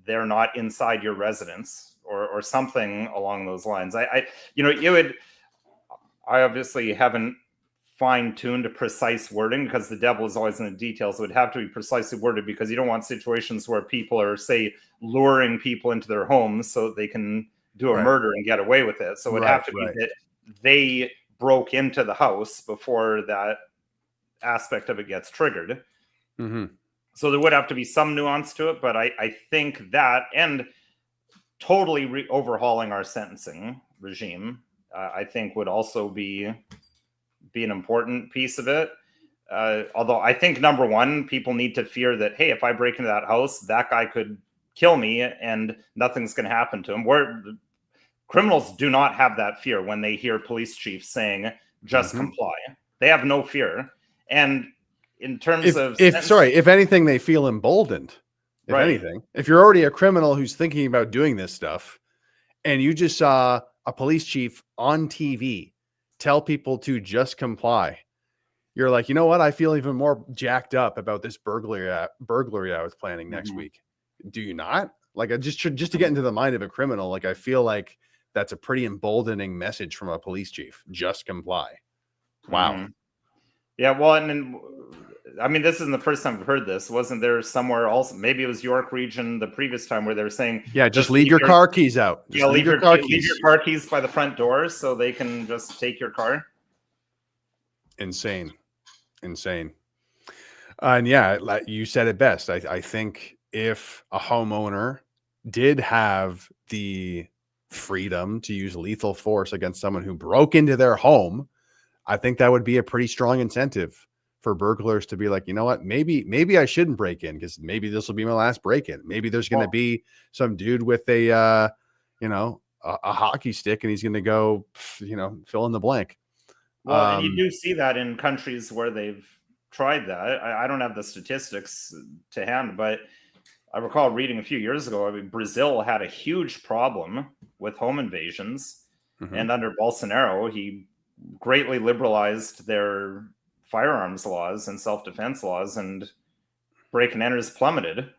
they're not inside your residence, or something along those lines. I obviously haven't fine-tuned a precise wording, because the devil is always in the details. So it would have to be precisely worded, because you don't want situations where people are, say, luring people into their homes so that they can do a murder and get away with it. So it would have to be that they broke into the house before that aspect of it gets triggered. Mm-hmm. So there would have to be some nuance to it, but I think that, and totally overhauling our sentencing regime, I think would also be an important piece of it. Although I think, number one, people need to fear that, hey, if I break into that house, that guy could kill me and nothing's going to happen to him. Criminals do not have that fear when they hear police chiefs saying, just comply. They have no fear. And in terms if anything, they feel emboldened. If anything, if you're already a criminal who's thinking about doing this stuff, and you just saw a police chief on TV tell people to just comply, you're like, you know what? I feel even more jacked up about this burglary I was planning next week. Do you not? Like, just to get into the mind of a criminal, like, I feel like that's a pretty emboldening message from a police chief. Just comply. Wow. Yeah, well, and then, I mean, this isn't the first time I've heard this. Wasn't there somewhere else? Maybe it was York Region the previous time, where they were saying, yeah, just leave your car keys out. Just leave your car keys by the front door so they can just take your car. Insane. And yeah, like you said it best. I think if a homeowner did have the freedom to use lethal force against someone who broke into their home, I think that would be a pretty strong incentive for burglars to be like, you know what, maybe I shouldn't break in, because maybe this will be my last break-in. Maybe there's going to be some dude with a hockey stick, and he's going to go, fill in the blank. Well, and you do see that in countries where they've tried that. I don't have the statistics to hand, but I recall reading a few years ago, Brazil had a huge problem with home invasions. And under Bolsonaro, he greatly liberalized their firearms laws and self-defense laws, and break and enters plummeted.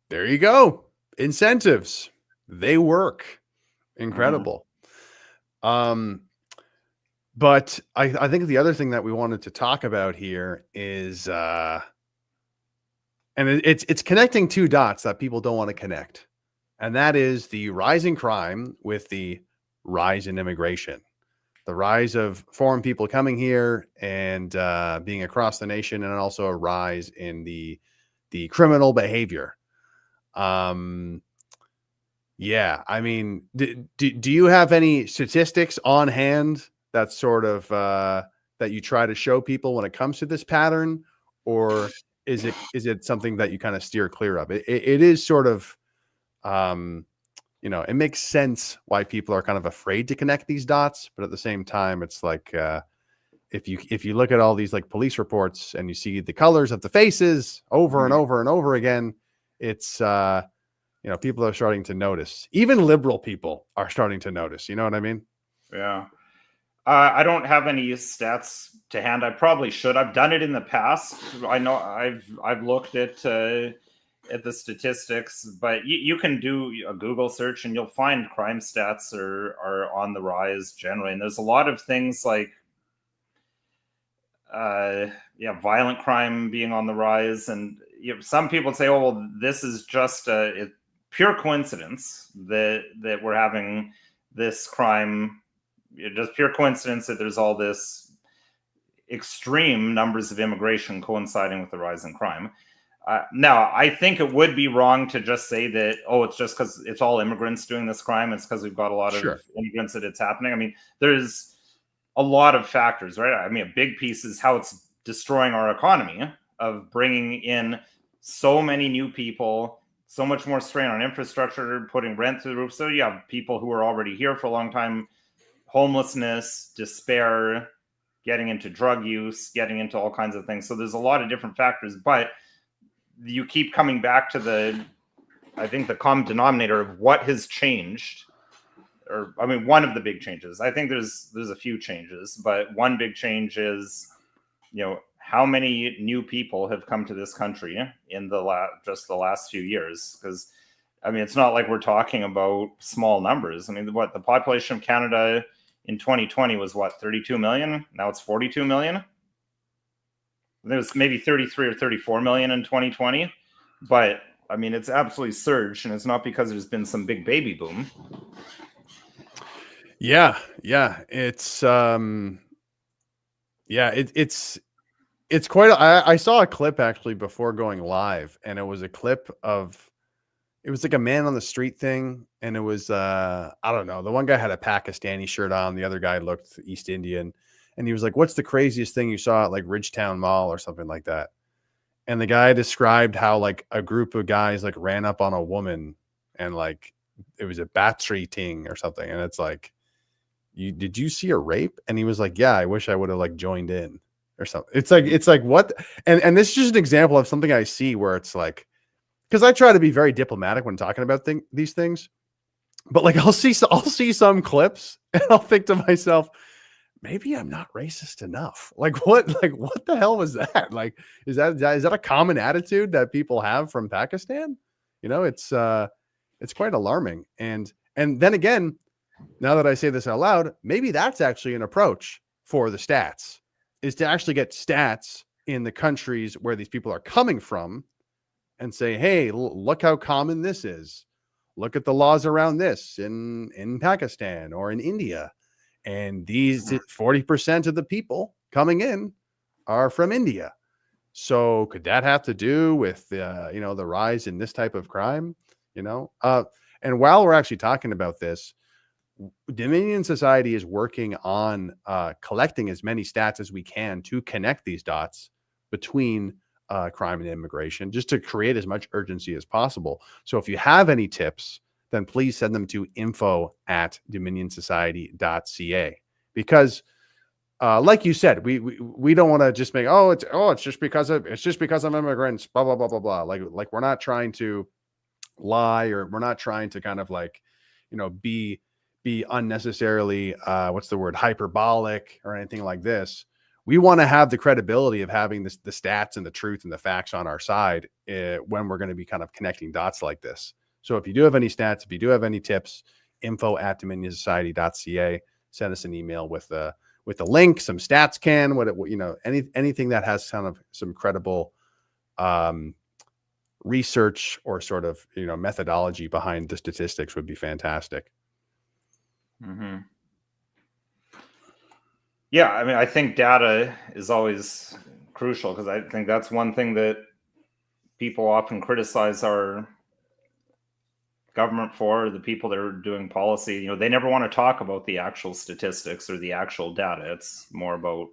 There you go. Incentives. They work. Incredible. But I think the other thing that we wanted to talk about here is, and it's connecting two dots that people don't want to connect. And that is the rising crime with the rise in immigration, the rise of foreign people coming here and being across the nation, and also a rise in the criminal behavior. Yeah, I mean, do you have any statistics on hand that sort of that you try to show people when it comes to this pattern, or is it something that you kind of steer clear of? It is sort of, it makes sense why people are kind of afraid to connect these dots, but at the same time, it's like if you look at all these like police reports and you see the colors of the faces over and over and over again, it's people are starting to notice. Even liberal people are starting to notice. You know what I mean? Yeah. I don't have any stats to hand. I probably should. I've done it in the past. I know I've looked at the statistics, but you can do a Google search and you'll find crime stats are on the rise generally. And there's a lot of things like violent crime being on the rise. And some people say, oh, well, this is just pure coincidence that we're having this crime. Just pure coincidence that there's all this extreme numbers of immigration coinciding with the rise in crime. Now, I think it would be wrong to just say that, oh, it's just because it's all immigrants doing this crime. It's because we've got a lot of immigrants that it's happening. I mean, there's a lot of factors, right? I mean, a big piece is how it's destroying our economy of bringing in so many new people, so much more strain on infrastructure, putting rent through the roof. So you have people who are already here for a long time, homelessness, despair, getting into drug use, getting into all kinds of things. So there's a lot of different factors, but you keep coming back to I think the common denominator of what has changed. Or, I mean, one of the big changes. I think there's a few changes, but one big change is, how many new people have come to this country in the last few years? Because, I mean, it's not like we're talking about small numbers. I mean, the population of Canada in 2020 was 32 million? Now it's 42 million. There was maybe 33 or 34 million in 2020. But, I mean, it's absolutely surged, and it's not because there's been some big baby boom. Yeah. It's it's quite I saw a clip actually before going live, and it was a clip of, it was like a man on the street thing, and it was I don't know, the one guy had a Pakistani shirt on, the other guy looked East Indian, and he was like, what's the craziest thing you saw at like Ridgetown Mall or something like that? And the guy described how like a group of guys like ran up on a woman, and like it was a battery ting or something, and it's like, did you see a rape? And he was like, yeah, I wish I would have like joined in or something. It's like what? And this is just an example of something I see where it's like, because I try to be very diplomatic when talking about these things, but like I'll see some clips and I'll think to myself, maybe I'm not racist enough. Like what the hell was that? Like, is that a common attitude that people have from Pakistan? It's quite alarming. And then again, now that I say this out loud, maybe that's actually an approach for the stats, is to actually get stats in the countries where these people are coming from and say, hey, look how common this is. Look at the laws around this in Pakistan or in India. And these 40% of the people coming in are from India. So could that have to do with the rise in this type of crime? And while we're actually talking about this, Dominion Society is working on collecting as many stats as we can to connect these dots between crime and immigration, just to create as much urgency as possible. So if you have any tips, then please send them to info@dominionsociety.ca, because like you said, we don't want to just make, it's just because of immigrants, blah blah blah blah blah. Like we're not trying to lie, or we're not trying to kind of like be unnecessarily hyperbolic or anything like this. We want to have the credibility of having the stats and the truth and the facts on our side when we're going to be kind of connecting dots like this. So if you do have any stats, if you do have any tips, info@dominionsociety.ca, send us an email with a link, some stats anything that has kind of some credible research or sort of methodology behind the statistics would be fantastic. Hmm. Yeah, I mean, I think data is always crucial because I think that's one thing that people often criticize our government for, the people that are doing policy. You know, they never want to talk about the actual statistics or the actual data. It's more about,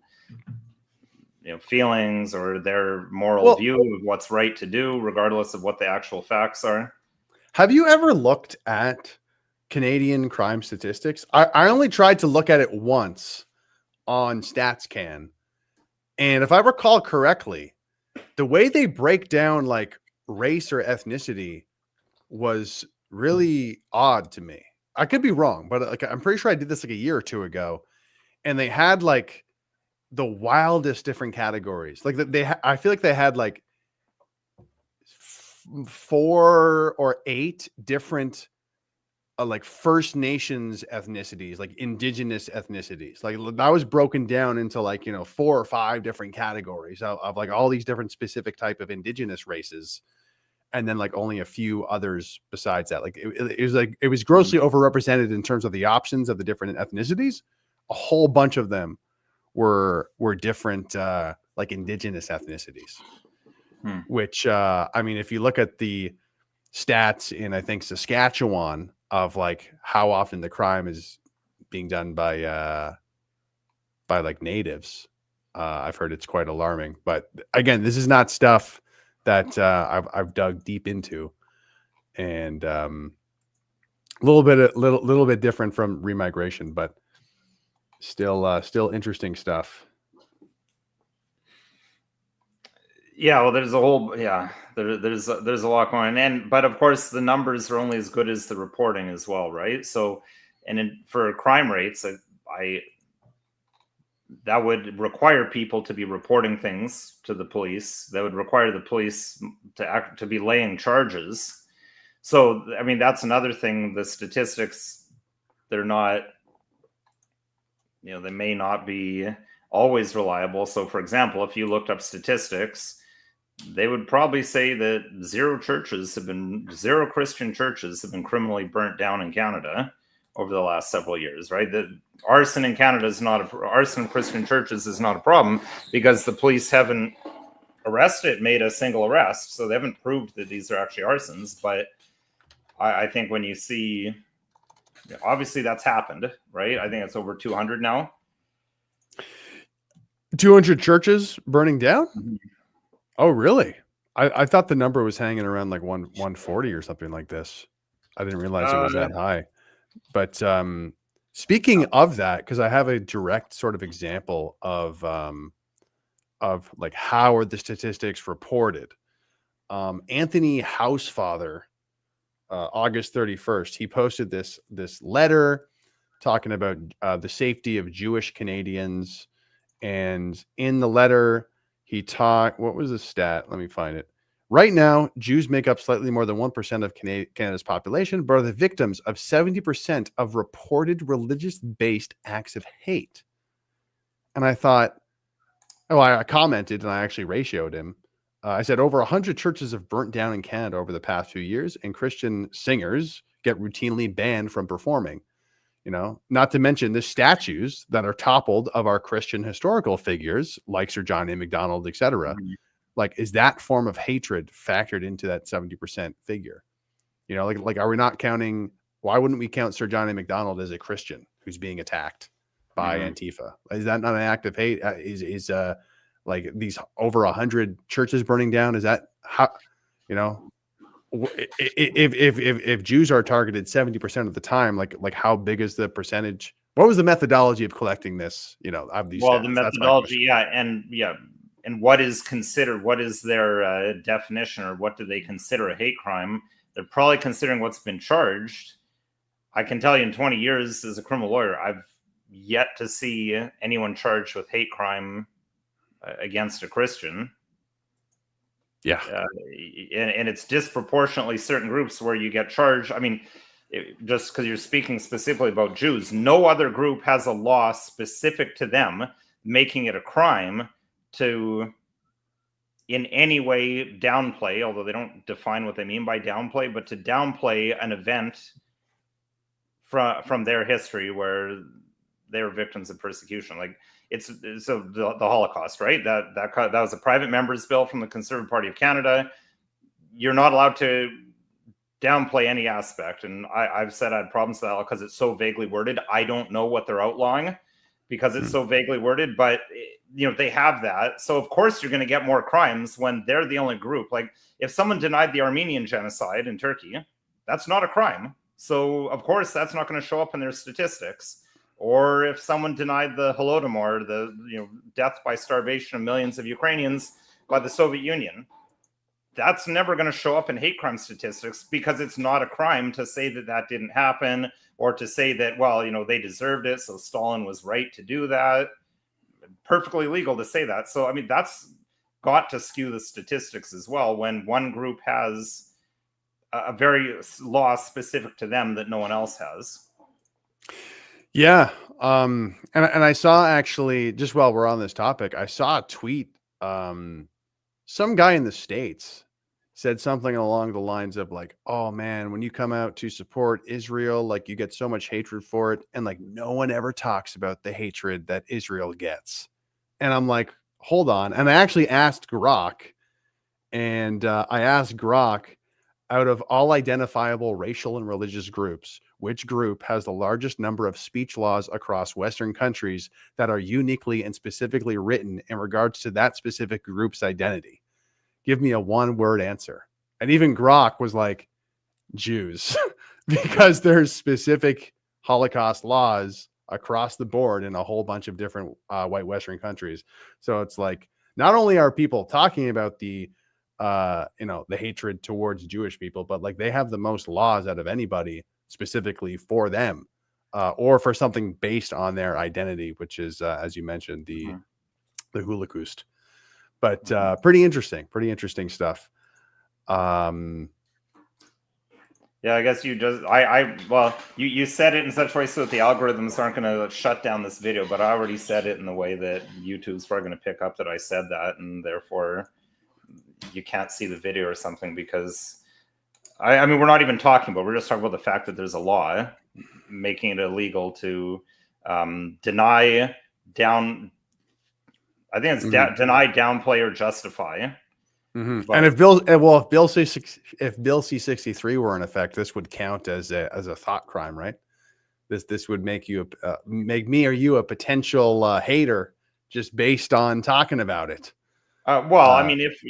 you know, feelings or their moral view of what's right to do, regardless of what the actual facts are. Have you ever looked at Canadian crime statistics? I only tried to look at it once on StatsCan. And if I recall correctly, the way they break down like race or ethnicity was really odd to me. I could be wrong, but like I'm pretty sure I did this like a year or two ago, and they had like the wildest different categories. Like I feel like they had like 4 or 8 different like First Nations ethnicities, like indigenous ethnicities. Like that was broken down into like, you know, 4 or 5 different categories of like all these different specific type of indigenous races. And then like only a few others besides that. Like it was like, it was grossly overrepresented in terms of the options of the different ethnicities. A whole bunch of them were different, like indigenous ethnicities, which, I mean, if you look at the stats in, I think, Saskatchewan of like how often the crime is being done by like natives, I've heard it's quite alarming. But again, this is not stuff that I've dug deep into, and a little bit different from Remigration, but still interesting stuff. Yeah, well, there's a whole there's a lot going on, but of course the numbers are only as good as the reporting as well, right? So, for crime rates, that would require people to be reporting things to the police. That would require the police to be laying charges. So, I mean, that's another thing. The statistics, they're not, you know, they may not be always reliable. So, for example, if you looked up statistics, they would probably say that 0 Christian churches have been criminally burnt down in Canada over the last several years, right? The arson in Canada is not arson in Christian churches is not a problem because the police haven't made a single arrest. So they haven't proved that these are actually arsons. But I think when you see, obviously that's happened, right? I think it's over 200 now. 200 churches burning down? Mm-hmm. Oh, really? I thought the number was hanging around like 140 or something like this. I didn't realize it was that high. But speaking of that, because I have a direct sort of example of like how are the statistics reported. Anthony Housefather, August 31st, he posted this letter talking about the safety of Jewish Canadians. And in the letter, he talked, what was the stat? Let me find it. Right now, Jews make up slightly more than 1% of Canada's population, but are the victims of 70% of reported religious-based acts of hate. And I thought, I commented and I actually ratioed him. I said over 100 churches have burnt down in Canada over the past few years, and Christian singers get routinely banned from performing. You know, not to mention the statues that are toppled of our Christian historical figures like Sir John A. Macdonald, etc. Mm-hmm. Like, is that form of hatred factored into that 70% figure? You know, like, are we not counting? Why wouldn't we count Sir John A. Macdonald as a Christian who's being attacked by Antifa? Is that not an act of hate? Is like these over 100 churches burning down? Is that how, you know? If Jews are targeted 70% of the time, like how big is the percentage? What was the methodology of collecting this? You know, of these. Well, stats? the methodology, and what is considered? What is their definition, or what do they consider a hate crime? They're probably considering what's been charged. I can tell you, in 20 years as a criminal lawyer, I've yet to see anyone charged with hate crime against a Christian. Yeah. And it's disproportionately certain groups where you get charged. I mean, just because you're speaking specifically about Jews, no other group has a law specific to them, making it a crime to in any way downplay, although they don't define what they mean by downplay, but to downplay an event from their history where they were victims of persecution. Like it's so the Holocaust, right? That was a private member's bill from the Conservative Party of Canada. You're not allowed to downplay any aspect, and I've said I had problems with that because it's so vaguely worded. I don't know what they're outlawing because it's so vaguely worded, but they have that. So of course you're going to get more crimes when they're the only group. Like if someone denied the Armenian genocide in Turkey, that's not a crime. So of course that's not going to show up in their statistics. Or if someone denied the Holodomor, the death by starvation of millions of Ukrainians by the Soviet Union, that's never going to show up in hate crime statistics because it's not a crime to say that that didn't happen, or to say that, well, they deserved it, so Stalin was right to do that. Perfectly legal to say that. So, I mean, that's got to skew the statistics as well when one group has a very law specific to them that no one else has. Yeah. And I saw, actually, just while we're on this topic, I saw a tweet. Some guy in the States said something along the lines of like, oh man, when you come out to support Israel, like you get so much hatred for it. And like, no one ever talks about the hatred that Israel gets. And I'm like, hold on. And I actually asked Grok, and I asked Grok, out of all identifiable racial and religious groups, which group has the largest number of speech laws across Western countries that are uniquely and specifically written in regards to that specific group's identity? Give me a one-word answer. And even Grok was like, Jews, because there's specific Holocaust laws across the board in a whole bunch of different white Western countries. So it's like, not only are people talking about the hatred towards Jewish people, but like they have the most laws out of anybody specifically for them, or for something based on their identity, which is, as you mentioned, the Holocaust. But pretty interesting stuff. Yeah, I guess you just, you said it in such a way so that the algorithms aren't going to shut down this video, but I already said it in the way that YouTube's probably going to pick up that I said that, and therefore you can't see the video or something, because I mean, we're not even talking about, we're just talking about the fact that there's a law making it illegal to deny, downplay, or justify. And if Bill C-63 were in effect, this would count as a thought crime, right? This would make me or you a potential hater just based on talking about it. I mean, if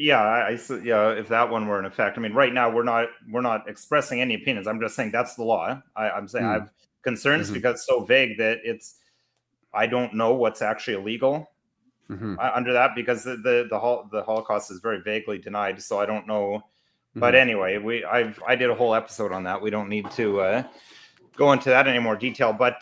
that one were in effect, I mean, right now we're not expressing any opinions. I'm just saying that's the law. I'm saying I have concerns because it's so vague that I don't know what's actually illegal under that, because the Holocaust is very vaguely denied. So I don't know. But anyway, I did a whole episode on that. We don't need to go into that in any more detail. But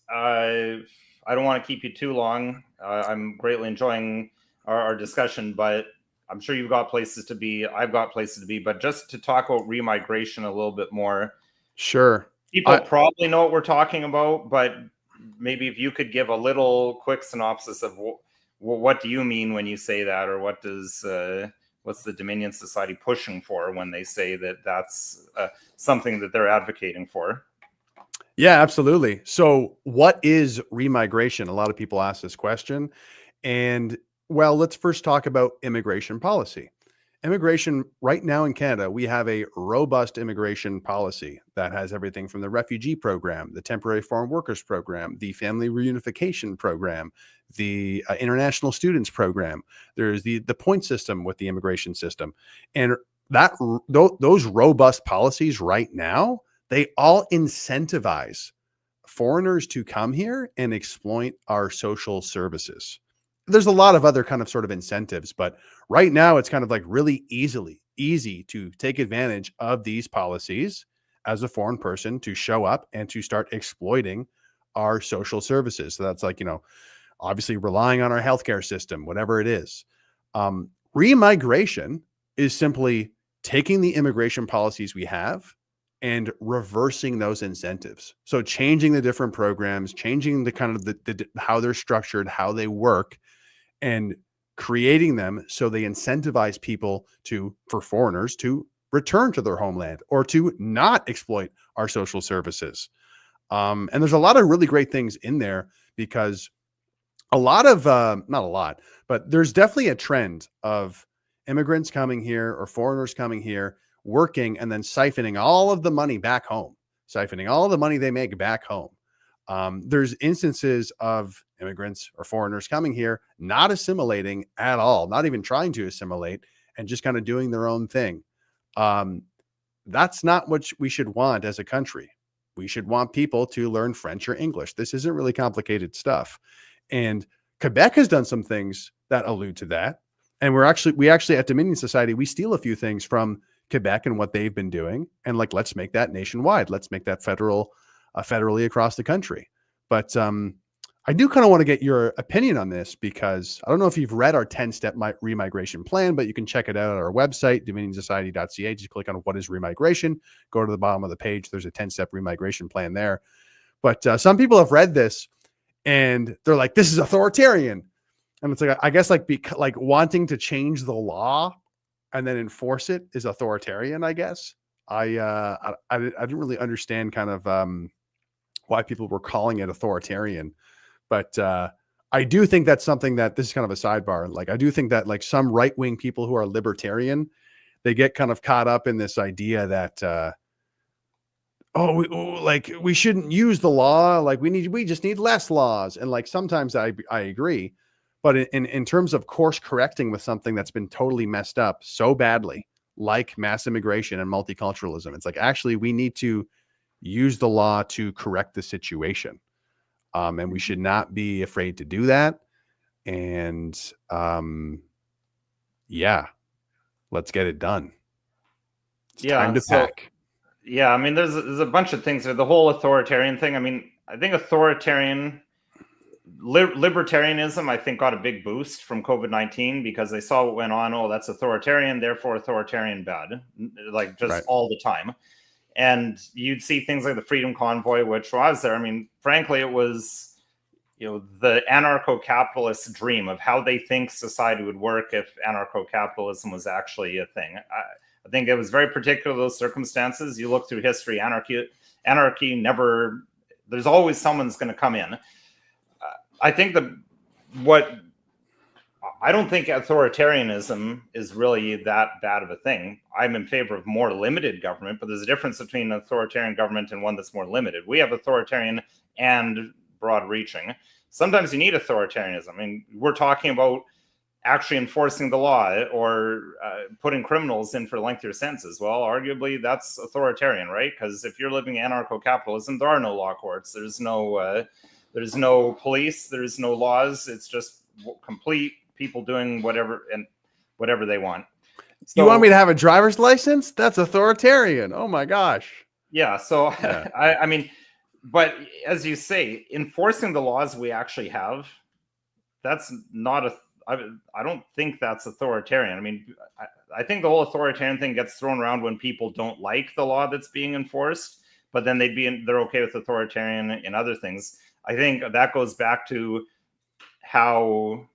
I don't want to keep you too long. I'm greatly enjoying our discussion, but I'm sure you've got places to be. I've got places to be. But just to talk about remigration a little bit more. Sure. People probably know what we're talking about, but maybe if you could give a little quick synopsis of what do you mean when you say that, or what's the Dominion Society pushing for when they say that that's something that they're advocating for? Yeah, absolutely. So what is remigration? A lot of people ask this question. And well, let's first talk about immigration policy. Immigration right now in Canada, we have a robust immigration policy that has everything from the refugee program, the temporary foreign workers program, the family reunification program, the international students program. There's the point system with the immigration system. And those robust policies right now, they all incentivize foreigners to come here and exploit our social services. There's a lot of other kind of sort of incentives, but right now it's kind of like really easy to take advantage of these policies as a foreign person to show up and to start exploiting our social services. So that's like, obviously relying on our healthcare system, whatever it is. Remigration is simply taking the immigration policies we have and reversing those incentives. So changing the different programs, changing the kind of the how they're structured, how they work, and creating them so they incentivize people for foreigners to return to their homeland or to not exploit our social services. And there's a lot of really great things in there, because a lot of, not a lot, but there's definitely a trend of immigrants coming here or foreigners coming here, working, and then siphoning all of the money back home, siphoning all the money they make back home. There's instances of immigrants or foreigners coming here, not assimilating at all, not even trying to assimilate, and just kind of doing their own thing. That's not what we should want as a country. We should want people to learn French or English. This isn't really complicated stuff. And Quebec has done some things that allude to that. And we actually at Dominion Society, we steal a few things from Quebec and what they've been doing. And like, let's make that nationwide. Let's make that federally across the country. But I do kind of want to get your opinion on this, because I don't know if you've read our 10-step remigration plan, but you can check it out at our website, dominionsociety.ca. Just click on what is remigration, go to the bottom of the page. There's a 10-step remigration plan there. But some people have read this and they're like, this is authoritarian. And it's like, I guess like wanting to change the law and then enforce it is authoritarian, I guess. I didn't really understand kind of why people were calling it authoritarian. But I do think that's something that, this is kind of a sidebar. Like, I do think that like some right-wing people who are libertarian, they get kind of caught up in this idea that, we shouldn't use the law. Like we just need less laws. And like, sometimes I agree, but in terms of course correcting with something that's been totally messed up so badly, like mass immigration and multiculturalism, it's like, actually, we need to use the law to correct the situation. And we should not be afraid to do that. And let's get it done. It's time to pack. Yeah, I mean, there's a bunch of things there. The whole authoritarian thing. I mean, I think libertarianism, I think, got a big boost from COVID-19 because they saw what went on. Oh, that's authoritarian, therefore authoritarian bad, like just all the time. And you'd see things like the Freedom Convoy, which was there. I mean, frankly, it was, the anarcho-capitalist dream of how they think society would work if anarcho-capitalism was actually a thing. I think it was very particular to those circumstances. You look through history, anarchy never, there's always someone's going to come in. I think I don't think authoritarianism is really that bad of a thing. I'm in favor of more limited government, but there's a difference between an authoritarian government and one that's more limited. We have authoritarian and broad reaching. Sometimes you need authoritarianism. I mean, we're talking about actually enforcing the law or putting criminals in for lengthier sentences. Well, arguably that's authoritarian, right? Because if you're living anarcho-capitalism, there are no law courts. There's no police. There's no laws. It's just complete people doing whatever they want. So, you want me to have a driver's license? That's authoritarian. Oh my gosh. Yeah. So yeah. I mean, but as you say, enforcing the laws we actually have, that's not I don't think that's authoritarian. I mean, I think the whole authoritarian thing gets thrown around when people don't like the law that's being enforced, but then they're okay with authoritarian in other things. I think that goes back to how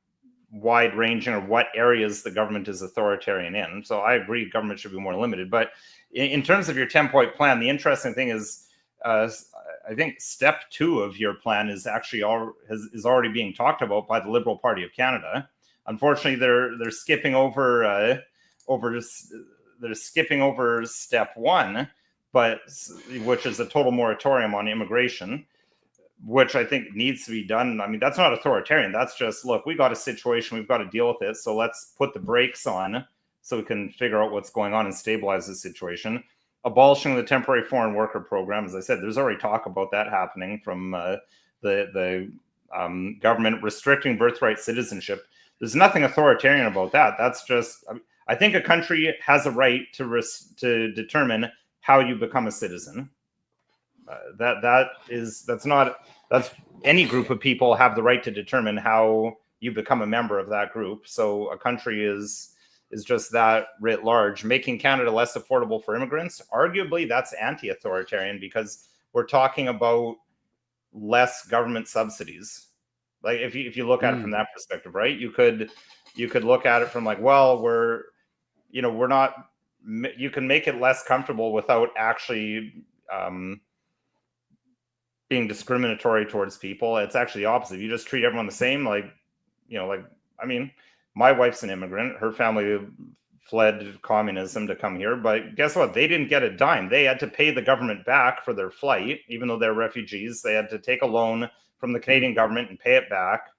wide-ranging or what areas the government is authoritarian in. So I agree government should be more limited. But in terms of your 10-point plan, the interesting thing is I think step 2 of your plan is actually is already being talked about by the Liberal Party of Canada. Unfortunately, they're skipping over step 1, which is a total moratorium on immigration, which I think needs to be done. I mean, that's not authoritarian. That's just, look, we got a situation, we've got to deal with it. So let's put the brakes on so we can figure out what's going on and stabilize the situation. Abolishing the temporary foreign worker program. As I said, there's already talk about that happening from the government restricting birthright citizenship. There's nothing authoritarian about that. That's just, I think a country has a right to determine how you become a citizen. That's any group of people have the right to determine how you become a member of that group. So a country is just that writ large. Making Canada less affordable for immigrants, arguably that's anti-authoritarian because we're talking about less government subsidies. Like if you look at it from that perspective, right? You could look at it from like, well, we're not. You can make it less comfortable without actually being discriminatory towards people. It's actually the opposite. You just treat everyone the same. Like, I mean, my wife's an immigrant. Her family fled communism to come here, but guess what? They didn't get a dime. They had to pay the government back for their flight, even though they're refugees. They had to take a loan from the Canadian government and pay it back.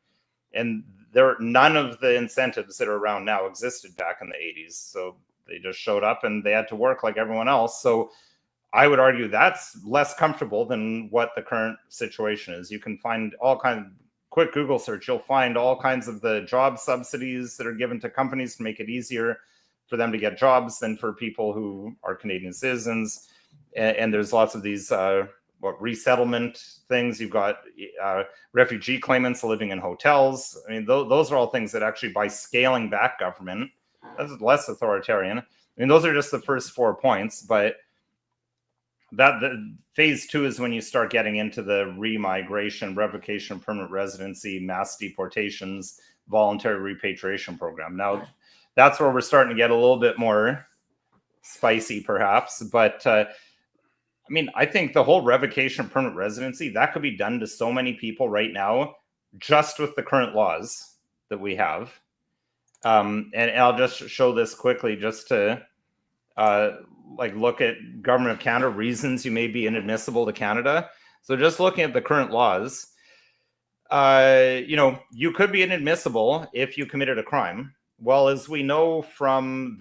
And none of the incentives that are around now existed back in the 80s. So they just showed up and they had to work like everyone else. So I would argue that's less comfortable than what the current situation is. You can find all kinds of quick Google search. You'll find all kinds of the job subsidies that are given to companies to make it easier for them to get jobs than for people who are Canadian citizens. And there's lots of these resettlement things. You've got refugee claimants living in hotels. I mean, those are all things that actually, by scaling back government, that's less authoritarian. I mean, those are just the first 4 points, but the phase 2 is when you start getting into the remigration, revocation of permanent residency, mass deportations, voluntary repatriation program. Now, that's where we're starting to get a little bit more spicy, perhaps. But I mean, I think the whole revocation of permanent residency, that could be done to so many people right now, just with the current laws that we have. And I'll just show this quickly, just to look at Government of Canada reasons you may be inadmissible to Canada. So just looking at the current laws, you could be inadmissible if you committed a crime. Well, as we know from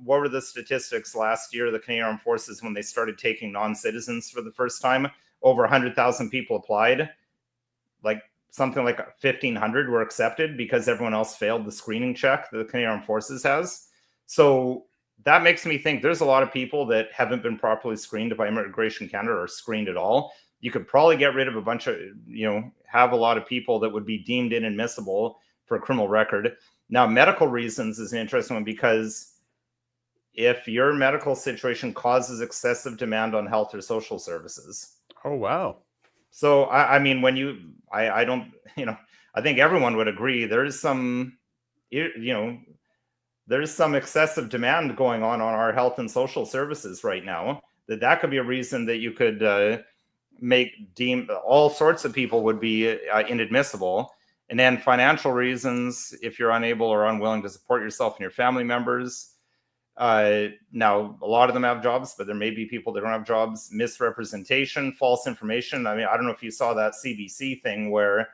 what were the statistics last year, the Canadian Armed Forces, when they started taking non-citizens for the first time, over 100,000 people applied. Like something like 1,500 were accepted because everyone else failed the screening check that the Canadian Armed Forces has. So that makes me think there's a lot of people that haven't been properly screened by Immigration Canada or screened at all. You could probably get rid of a bunch of, have a lot of people that would be deemed inadmissible for a criminal record. Now, medical reasons is an interesting one, because if your medical situation causes excessive demand on health or social services. Oh, wow. So, I mean, I think everyone would agree there's some, there's some excessive demand going on our health and social services right now. That could be a reason that you could deem all sorts of people would be inadmissible. And then financial reasons, if you're unable or unwilling to support yourself and your family members. Now, a lot of them have jobs, but there may be people that don't have jobs. Misrepresentation, false information. I mean, I don't know if you saw that CBC thing where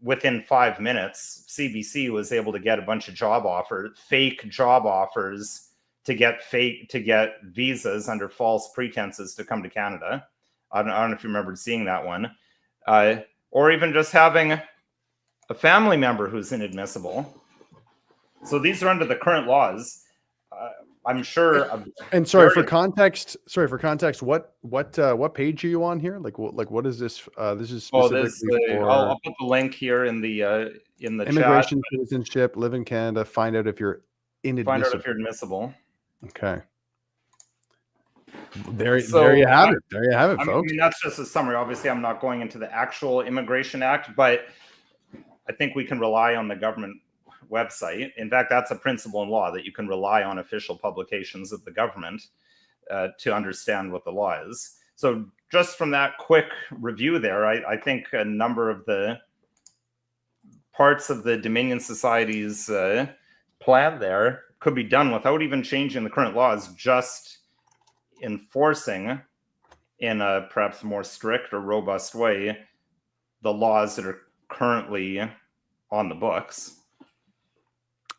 within 5 minutes, CBC was able to get a bunch of fake job offers to get visas under false pretenses to come to Canada. I don't know if you remember seeing that one. Or even just having a family member who's inadmissible. So these are under the current laws. I'm sure. And sorry for context. What page are you on here? Like what is this? This is specifically for. I'll put the link here in the immigration, chat. Citizenship, live in Canada. Find out if you're inadmissible. Find out if you're admissible. Okay. There you have it. There you have it, folks. I mean, that's just a summary. Obviously, I'm not going into the actual Immigration Act, but I think we can rely on the government website. In fact, that's a principle in law, that you can rely on official publications of the government to understand what the law is. So just from that quick review there, I think a number of the parts of the Dominion Society's plan there could be done without even changing the current laws, just enforcing in a perhaps more strict or robust way the laws that are currently on the books.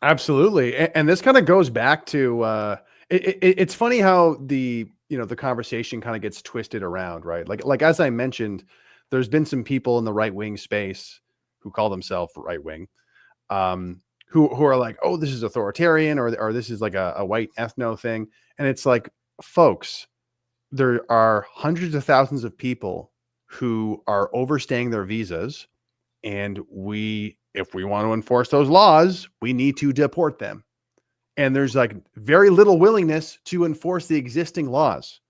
Absolutely. And this kind of goes back to it's funny how the conversation kind of gets twisted around, right? Like as I mentioned, there's been some people in the right-wing space who call themselves right-wing, who are like, oh, this is authoritarian, or this is like a white ethno thing. And it's like, folks, there are hundreds of thousands of people who are overstaying their visas, and if we want to enforce those laws, we need to deport them. And there's like very little willingness to enforce the existing laws.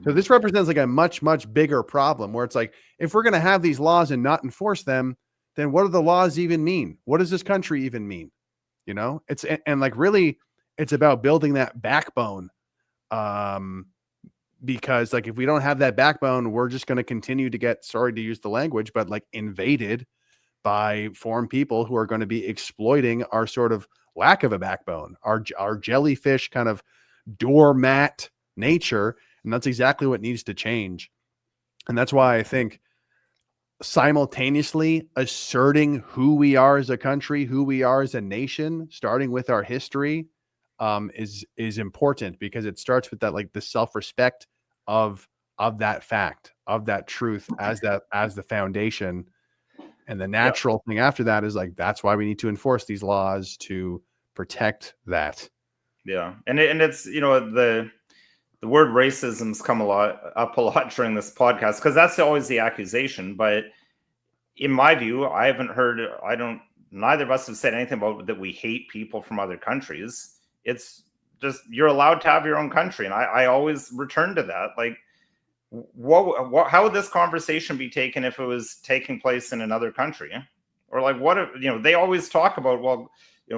So this represents like a much, much bigger problem, where it's like, if we're going to have these laws and not enforce them, then what do the laws even mean? What does this country even mean? And like, really, it's about building that backbone because like if we don't have that backbone, we're just going to continue to get, sorry to use the language, but like invaded by foreign people who are going to be exploiting our sort of lack of a backbone, our jellyfish kind of doormat nature. And that's exactly what needs to change. And that's why I think simultaneously asserting who we are as a country, who we are as a nation, starting with our history, is important, because it starts with that, like the self-respect of that fact, of that truth as the foundation. And the natural thing after that is like, that's why we need to enforce these laws to protect that. Yeah. And it's, the word racism's come up a lot during this podcast, because that's always the accusation. But in my view, I haven't heard, neither of us have said anything about that we hate people from other countries. It's just, you're allowed to have your own country. And I always return to that. Like, how would this conversation be taken if it was taking place in another country? Or like, what if, they always talk about, well,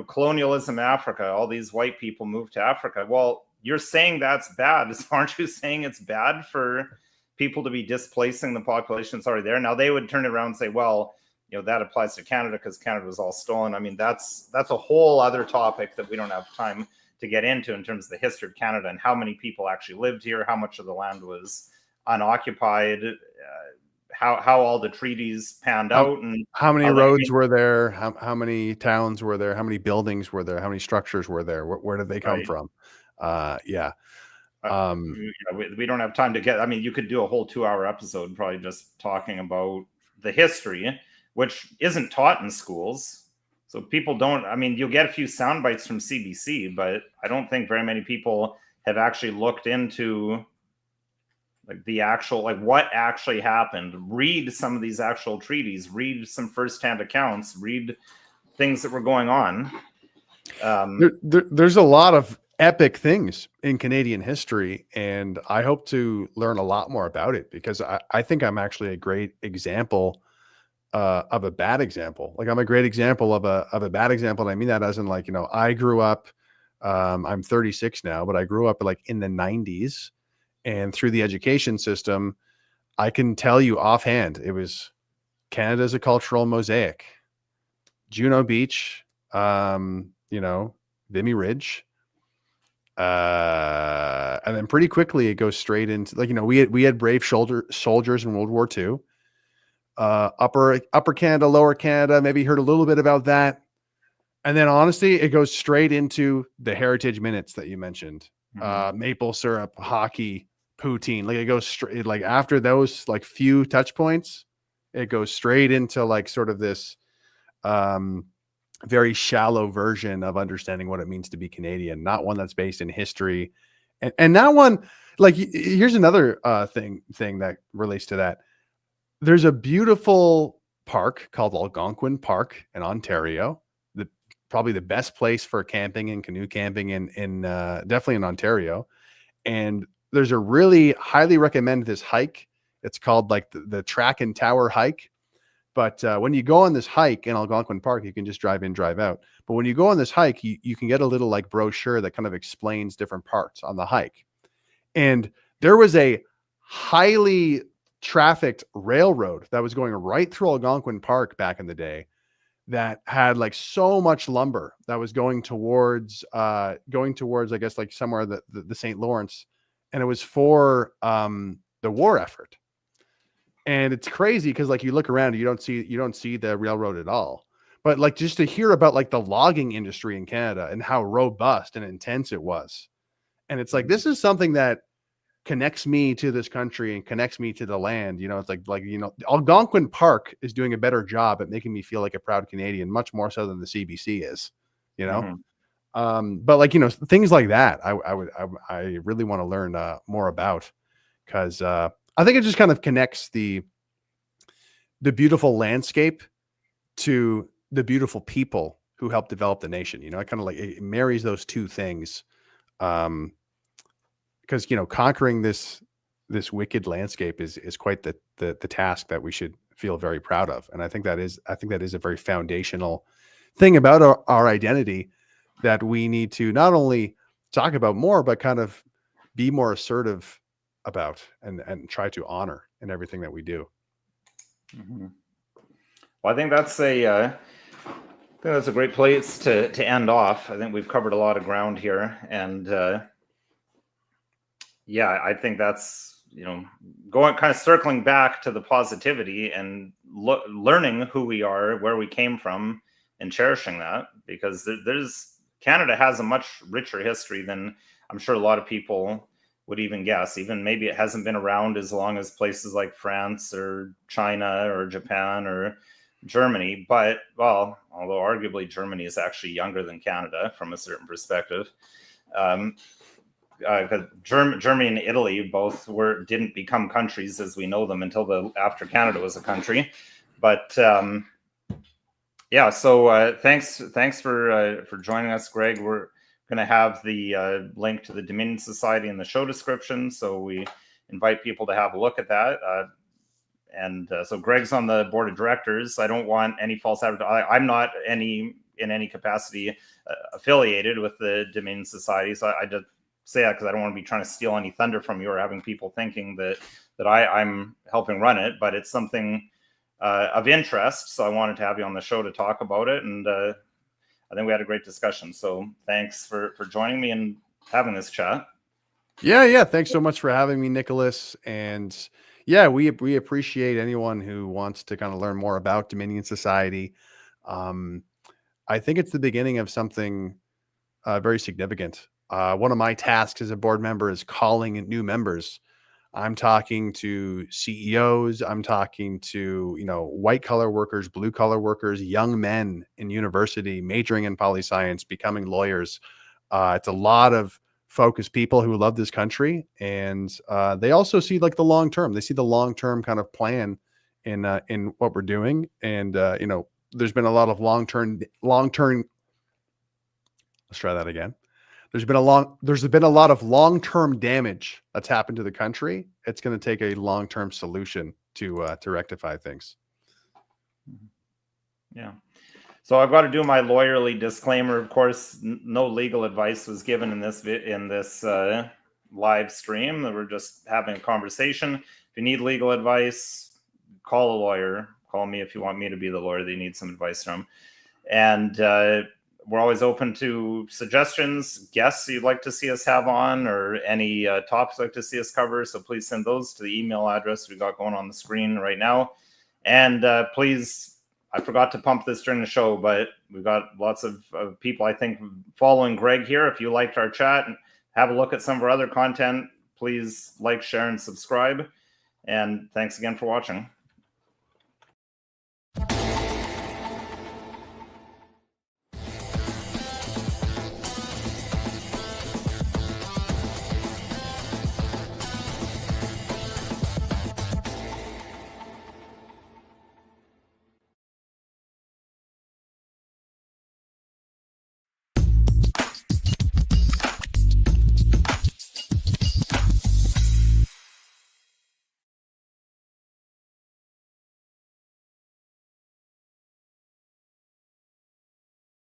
colonialism in Africa, all these white people moved to Africa. Well, you're saying that's bad. Aren't you saying it's bad for people to be displacing the population that's already there? Now they would turn it around and say, well, that applies to Canada because Canada was all stolen. I mean, that's a whole other topic that we don't have time to get into in terms of the history of Canada and how many people actually lived here, how much of the land was unoccupied, how all the treaties panned out, and how many roads were there, how many towns were there, how many buildings were there, how many structures were there, where did they come from? We don't have time to get, you could do a whole 2-hour episode probably just talking about the history, which isn't taught in schools. So people don't, you'll get a few sound bites from CBC, but I don't think very many people have actually looked into like the actual, like what actually happened. Read some of these actual treaties, read some firsthand accounts, read things that were going on. There's a lot of epic things in Canadian history, and I hope to learn a lot more about it, because I think I'm actually a great example of a bad example. Like I'm a great example of a bad example. And I mean that as in like, I grew up, I'm 36 now, but I grew up like in the 90s. And through the education system, I can tell you offhand, it was Canada's a cultural mosaic. Juno Beach, Vimy Ridge. And then pretty quickly it goes straight into like, we had brave soldiers in World War II. Upper Canada, Lower Canada, maybe heard a little bit about that. And then honestly, it goes straight into the heritage minutes that you mentioned. Maple syrup, hockey, poutine. Like it goes straight, like after those like few touch points, it goes straight into like sort of this very shallow version of understanding what it means to be Canadian, not one that's based in history. And that one, like here's another thing that relates to that. There's a beautiful park called Algonquin Park in Ontario, probably the best place for camping and canoe camping in definitely in Ontario. And there's a really highly recommend this hike. It's called like the Track and Tower hike. But when you go on this hike in Algonquin Park, you can just drive in, drive out. But when you go on this hike, you can get a little like brochure that kind of explains different parts on the hike. And there was a highly trafficked railroad that was going right through Algonquin Park back in the day that had like so much lumber that was going towards I guess like somewhere the St. Lawrence, and it was for the war effort. And it's crazy because like you look around, you don't see the railroad at all. But like just to hear about like the logging industry in Canada and how robust and intense it was. And it's like, this is something that connects me to this country and connects me to the land. It's like Algonquin Park is doing a better job at making me feel like a proud Canadian, much more so than the CBC is, but like, things like that, I really want to learn more about, because I think it just kind of connects the beautiful landscape to the beautiful people who helped develop the nation. It kind of like it marries those two things. Because conquering this wicked landscape is quite the task that we should feel very proud of, and I think that is a very foundational thing about our identity that we need to not only talk about more, but kind of be more assertive about and try to honor in everything that we do. Mhm. Well, I think that's a great place to end off. I think we've covered a lot of ground here, and yeah, I think that's, going kind of circling back to the positivity and learning who we are, where we came from, and cherishing that, because Canada has a much richer history than I'm sure a lot of people would even guess. Even maybe it hasn't been around as long as places like France or China or Japan or Germany, but, well, although arguably Germany is actually younger than Canada from a certain perspective. Because Germany and Italy both didn't become countries as we know them until after Canada was a country. But yeah, so thanks for joining us, Greg. We're going to have the link to the Dominion Society in the show description, so we invite people to have a look at that. And so Greg's on the board of directors. I don't want any false advertising. I'm not in any capacity affiliated with the Dominion Society, so I just say that because I don't want to be trying to steal any thunder from you or having people thinking that I'm helping run it, but it's something of interest. So I wanted to have you on the show to talk about it, and I think we had a great discussion. So thanks for joining me and having this chat. Yeah. Thanks so much for having me, Nicholas. And yeah, we appreciate anyone who wants to kind of learn more about Dominion Society. I think it's the beginning of something very significant. One of my tasks as a board member is calling new members. I'm talking to CEOs. I'm talking to, white collar workers, blue collar workers, young men in university, majoring in poli-science, becoming lawyers. It's a lot of focused people who love this country. And they also see like the long term. They see the long term kind of plan in what we're doing. And, there's been a lot of long term. Let's try that again. There's been a lot of long-term damage that's happened to the country. It's going to take a long-term solution to rectify things. Yeah. So I've got to do my lawyerly disclaimer. Of course, no legal advice was given in this live stream. We're just having a conversation. If you need legal advice, call a lawyer. Call me if you want me to be the lawyer that you need some advice from. And we're always open to suggestions, guests you'd like to see us have on, or any topics you'd like to see us cover. So please send those to the email address we got going on the screen right now. And please, I forgot to pump this during the show, but we've got lots of people, I think, following Greg here. If you liked our chat and have a look at some of our other content, please like, share, and subscribe. And thanks again for watching.